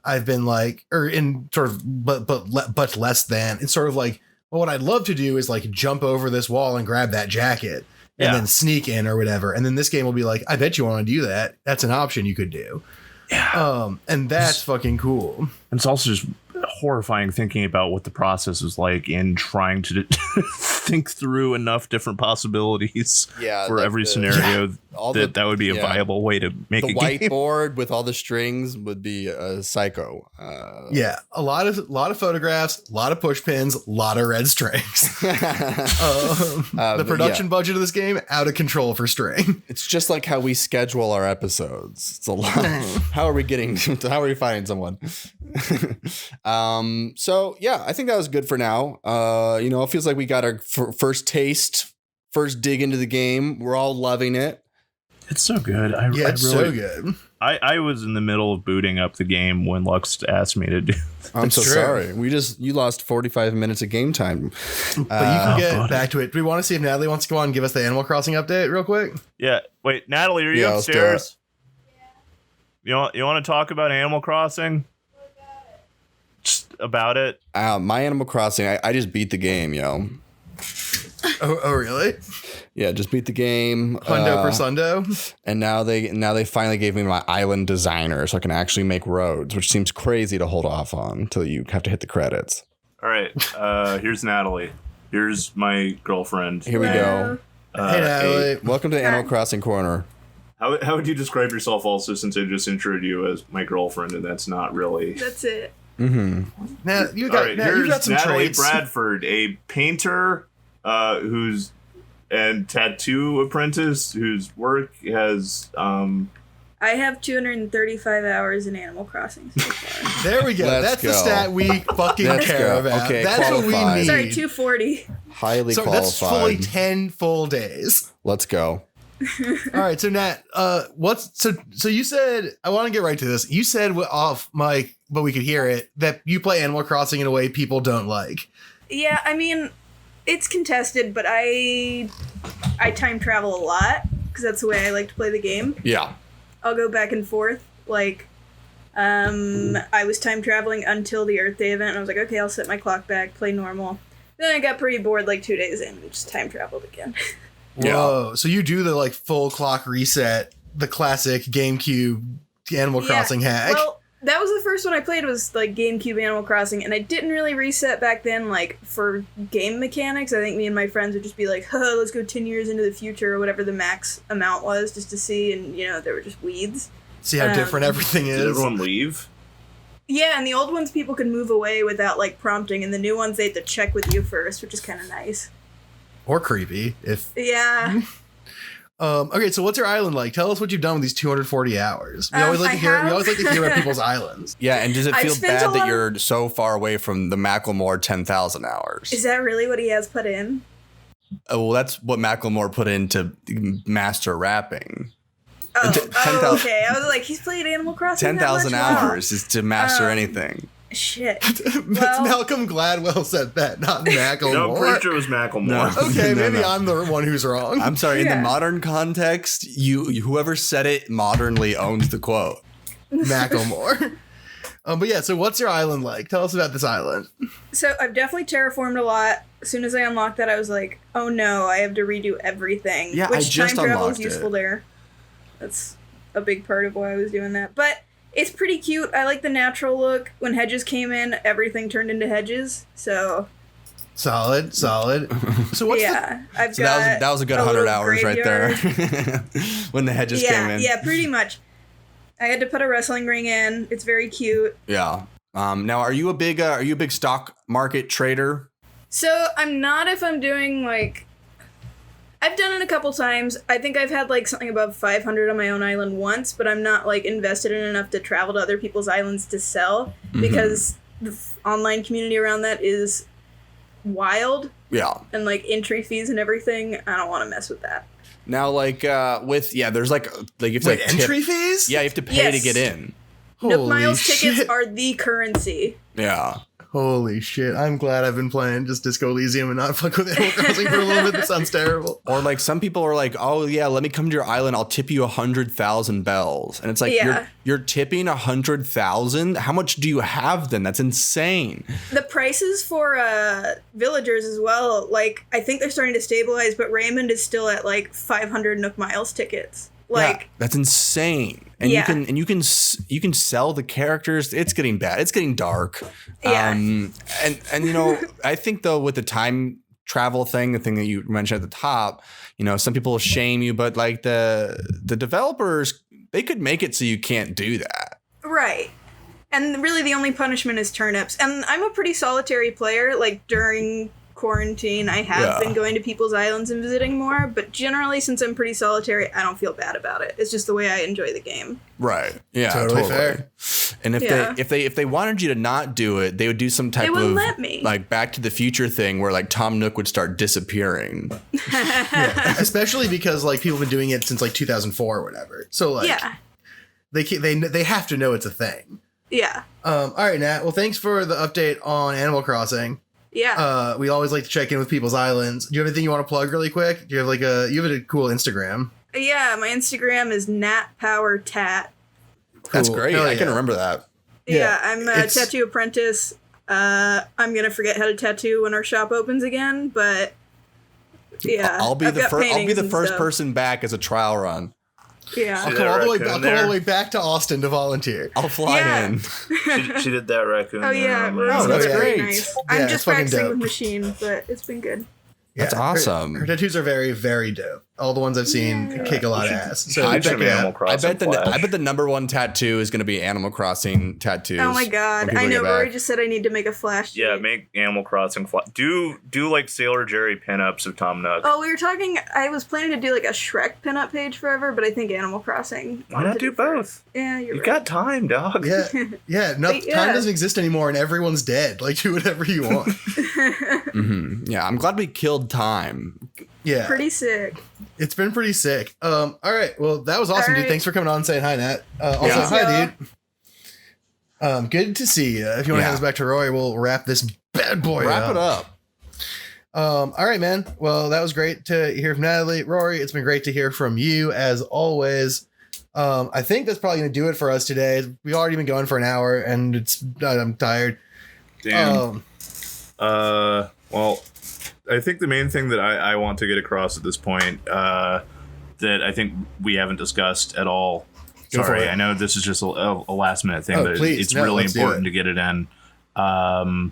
I've been like, or in sort of, but less than. It's sort of like, well, what I'd love to do is like jump over this wall and grab that jacket and then sneak in or whatever. And then this game will be like, I bet you want to do that. That's an option you could do. Yeah. And that's fucking cool. And it's also just horrifying thinking about what the process is like in trying to think through enough different possibilities for every scenario that would be a viable way to make a game. The whiteboard with all the strings would be a psycho. A lot of photographs, a lot of push pins, a lot of red strings. The production budget of this game out of control for string. It's just like how we schedule our episodes. It's a lot. How are we finding someone? So yeah, I think that was good for now. It feels like we got our first taste, first dig into the game. We're all loving it. It's so good. It's so good. I was in the middle of booting up the game when Lux asked me to do this. I'm so sorry. You lost 45 minutes of game time. But you can get back to it. Do we want to see if Natalie wants to go on and give us the Animal Crossing update real quick? Yeah. Wait, Natalie, are you upstairs? Yeah. You want to talk about Animal Crossing? Just about it? My Animal Crossing, I just beat the game, yo. Oh, really? Yeah, just beat the game. Hundo per Sundo. And now they finally gave me my island designer, so I can actually make roads, which seems crazy to hold off on until you have to hit the credits. All right, here's Natalie. Here's my girlfriend. Here we go. Hey, Natalie. Welcome to the Animal Crossing Corner. How would you describe yourself also, since I just introed you as my girlfriend, and that's not really... That's it. Mm-hmm. Now, you got some Natalie traits. Bradford, a painter who's and tattoo apprentice whose work has I have 235 hours in Animal Crossing so far. There we go. That's the stat we fucking care about. Okay, that's qualified. What we need. Sorry, 240. Highly so qualified. That's fully 10 full days. Let's go. All right, so Nat, so you said, I want to get right to this. You said off mic, but we could hear it, that you play Animal Crossing in a way people don't like. Yeah, I mean, it's contested, but I time travel a lot because that's the way I like to play the game. Yeah. I'll go back and forth. Like, I was time traveling until the Earth Day event, and I was like, okay, I'll set my clock back, play normal. Then I got pretty bored like 2 days in and just time traveled again. Whoa, so you do the like full clock reset, the classic GameCube Animal Crossing hack. Well, that was the first one I played was like GameCube Animal Crossing, and I didn't really reset back then like for game mechanics. I think me and my friends would just be like, let's go 10 years into the future or whatever the max amount was just to see, and they were just weeds. See how different everything is. Did everyone leave? Yeah, and the old ones people could move away without like prompting, and the new ones they had to check with you first, which is kind of nice. Or creepy, if... Yeah. Okay, so what's your island like? Tell us what you've done with these 240 hours. We always like to hear about people's islands. Yeah, and does it feel bad that you're of... so far away from the Macklemore 10,000 hours? Is that really what he has put in? Oh, well, that's what Macklemore put into master rapping. Okay. I was like, he's played Animal Crossing 10,000 hours is to master anything. Shit. Well, Malcolm Gladwell said that, not Macklemore. No, pretty sure it was Macklemore. No. Okay, maybe I'm the one who's wrong. I'm sorry. In the modern context, whoever said it modernly owns the quote. Macklemore. But yeah, so what's your island like? Tell us about this island. So I've definitely terraformed a lot. As soon as I unlocked that, I was like, oh no, I have to redo everything. Yeah, I just time travel is unlocked useful it. there. That's a big part of why I was doing that. But it's pretty cute. I like the natural look. When hedges came in, everything turned into hedges. So solid. So what's that was a good 100 hours graveyard. right there. When the hedges came in. Yeah, pretty much. I had to put a wrestling ring in. It's very cute. Yeah. Now, are you a big stock market trader? So I'm not if I'm doing like. I've done it a couple times. I think I've had like something above 500 on my own island once, but I'm not like invested in enough to travel to other people's islands to sell because the online community around that is wild. Yeah. And like entry fees and everything. I don't want to mess with that. Now, there's you have to entry fees? Yeah, you have to pay to get in. Nook Miles tickets are the currency. Yeah. Holy shit. I'm glad I've been playing just Disco Elysium and not fuck with Animal Crossing for a little bit. That sounds terrible. Or like some people are like, oh yeah, let me come to your island. I'll tip you 100,000 bells. And it's like, you're tipping 100,000? How much do you have then? That's insane. The prices for villagers as well, like I think they're starting to stabilize, but Raymond is still at like 500 Nook Miles tickets. Like that's insane. And you can sell the characters. It's getting bad. It's getting dark. Yeah. And I think though with the time travel thing, the thing that you mentioned at the top, some people shame you, but like the developers, they could make it so you can't do that. Right. And really the only punishment is turnips. And I'm a pretty solitary player. Like during quarantine, I have been going to people's islands and visiting more, but generally since I'm pretty solitary, I don't feel bad about it. It's just the way I enjoy the game. Right. Yeah. Totally fair. And if they wanted you to not do it, they would do some type of let me. Like Back to the Future thing where like Tom Nook would start disappearing. Especially because like people have been doing it since like 2004 or whatever. So like they have to know it's a thing. Yeah. All right, Nat. Well, thanks for the update on Animal Crossing. Yeah. We always like to check in with people's islands. Do you have anything you want to plug really quick? Do you have you have a cool Instagram? Yeah, my Instagram is natpowertat. Cool. That's great. I can remember that. Yeah, I'm a tattoo apprentice. I'm gonna forget how to tattoo when our shop opens again, but yeah, I'll be the first person back as a trial run. Yeah, I'll come all the way back to Austin to volunteer. I'll fly in. She did that raccoon. Oh yeah, that's great. Nice. I'm just practicing with machine, but it's been good. That's awesome. Her tattoos are very, very dope. All the ones I've seen kick a lot of ass. So I bet the number one tattoo is going to be Animal Crossing tattoos. Oh my god! I know. Rory just said I need to make a flash. Yeah, make Animal Crossing flash. Do like Sailor Jerry pinups of Tom Nook. Oh, we were talking. I was planning to do like a Shrek pinup page forever, but I think Animal Crossing. Why not do both? Yeah, you got time, dog. Yeah. Time doesn't exist anymore, and everyone's dead. Like do whatever you want. Yeah, I'm glad we killed time. Yeah, pretty sick. It's been pretty sick. All right. Well, that was awesome, dude. Thanks for coming on and saying hi, Nat. Also, hi, dude. Good to see you. If you want to hand us back to Roy, we'll wrap this bad boy Wrap it up. All right, man. Well, that was great to hear from Natalie. Rory, it's been great to hear from you as always. I think that's probably going to do it for us today. We've already been going for an hour, and I'm tired. Damn. Well, I think the main thing that I want to get across at this point that I think we haven't discussed at all. Sorry, I know this is just a last minute thing, but it's really important to get it in. I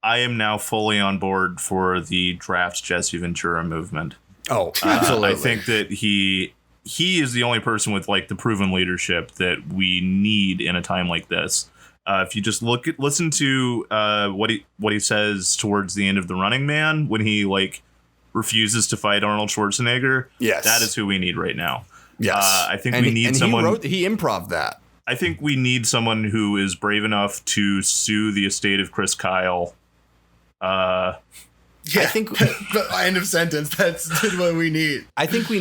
am now fully on board for the draft Jesse Ventura movement. Oh, absolutely. I think that he is the only person with like the proven leadership that we need in a time like this. If you just listen to what he says towards the end of The Running Man, when he like refuses to fight Arnold Schwarzenegger. Yes. That is who we need right now. Yes. I think we need someone. He improv that. I think we need someone who is brave enough to sue the estate of Chris Kyle. Yeah, I think end of sentence. That's what we need. I think we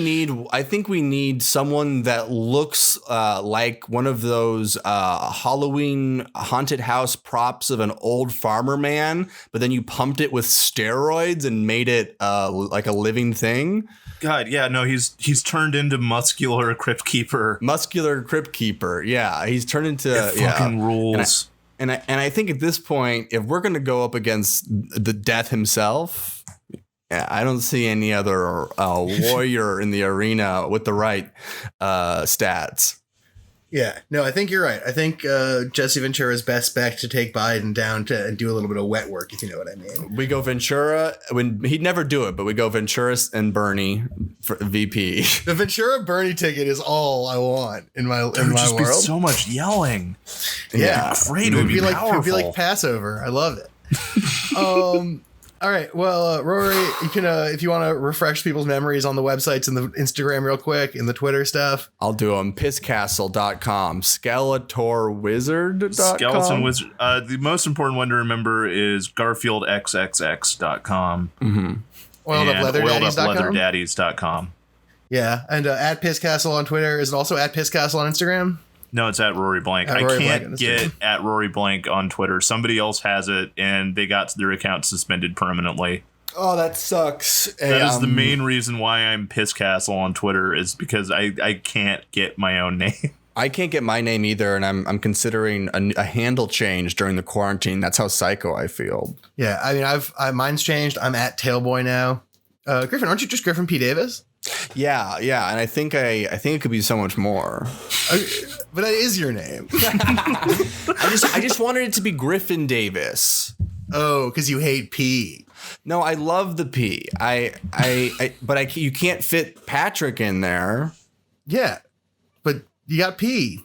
need someone that looks like one of those Halloween haunted house props of an old farmer man, but then you pumped it with steroids and made it like a living thing. God, yeah, no, he's turned into muscular crypt keeper. Yeah, he's turned into it fucking rules. And I think at this point, if we're going to go up against the death himself, I don't see any other warrior in the arena with the right stats. Yeah, no, I think you're right. I think Jesse Ventura's best bet to take Biden down and do a little bit of wet work, if you know what I mean. We go Ventura. He'd never do it, but we go Ventura and Bernie for VP. The Ventura Bernie ticket is all I want in my world. Be so much yelling. Yeah, great. It would be powerful. It would be like Passover. I love it. All right. Well, Rory, you can, if you want to refresh people's memories on the websites and the Instagram real quick and the Twitter stuff. I'll do them. Pisscastle.com, skeletorwizard.com. Skeleton Wizard. The most important one to remember is garfieldxxx.com. Mm-hmm. Oileduppleatherdaddies.com. Yeah. And at Pisscastle on Twitter. Is it also at Pisscastle on Instagram? No, it's at Rory Blank. I can't get at Rory Blank on Twitter. Somebody else has it, and they got their account suspended permanently. Oh, that sucks. That is the main reason why I'm Pisscastle on Twitter, is because I can't get my own name. I can't get my name either, and I'm considering a handle change during the quarantine. That's how psycho I feel. Yeah, I mean, mine's changed. I'm at Tailboy now. Griffin, aren't you just Griffin P. Davis? Yeah, and I think it could be so much more. But that is your name. I just wanted it to be Griffin Davis. Oh, because you hate P. No, I love the P. But you can't fit Patrick in there. Yeah, but you got P.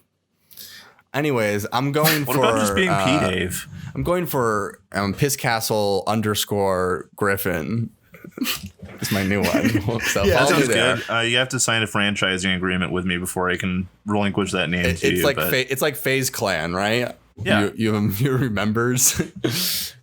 Anyways, I'm going what for. What about just being P, Dave? I'm going for Pisscastle_Griffin. It's my new one. So yeah, that sounds good. You have to sign a franchising agreement with me before I can relinquish that name to you. It's like FaZe Clan, right? Yeah. You remembers?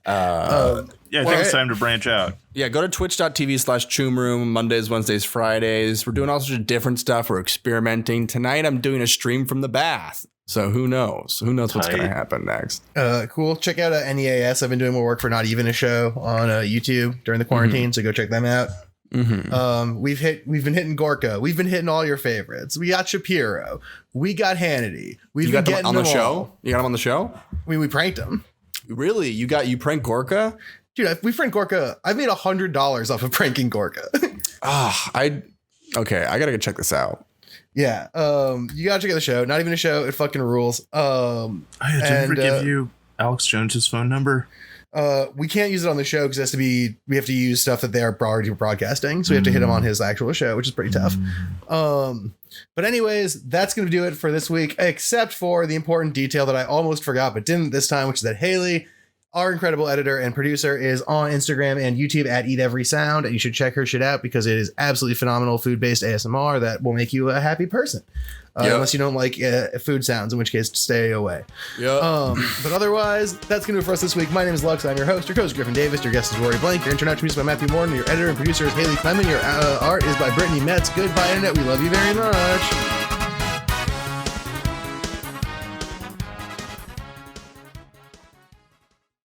I think it's time to branch out. Yeah, go to twitch.tv/choomroom, Mondays, Wednesdays, Fridays. We're doing all sorts of different stuff. We're experimenting. Tonight I'm doing a stream from the bath. So who knows? Who knows what's going to happen next? Cool. Check out NEAS. I've been doing more work for Not Even a Show on YouTube during the quarantine, so go check them out. Mm-hmm. We've been hitting Gorka. We've been hitting all your favorites. We got Shapiro. We got Hannity. You got them on the show? You got him on the show? We pranked him. Really? You pranked Gorka? Dude, we pranked Gorka. I've made $100 off of pranking Gorka. I gotta go check this out. Yeah, you gotta check out the show. Not Even a Show. It fucking rules. I didn't give you Alex Jones's phone number. We can't use it on the show because we have to use stuff that they're already broadcasting. So we have to hit him on his actual show, which is pretty tough. But anyways, that's going to do it for this week, except for the important detail that I almost forgot, but didn't this time, which is that Haley, our incredible editor and producer, is on Instagram and YouTube at Eat Every Sound, and you should check her shit out because it is absolutely phenomenal food-based ASMR that will make you a happy person. Unless you don't like food sounds, in which case stay away. But otherwise, that's going to do it for us this week. My name is Lux. I'm your host. Your co-host Griffin Davis. Your guest is Rory Blank. Your introduction music by Matthew Morton. Your editor and producer is Haley Clement. Your art is by Brittany Metz. Goodbye, Internet. We love you very much.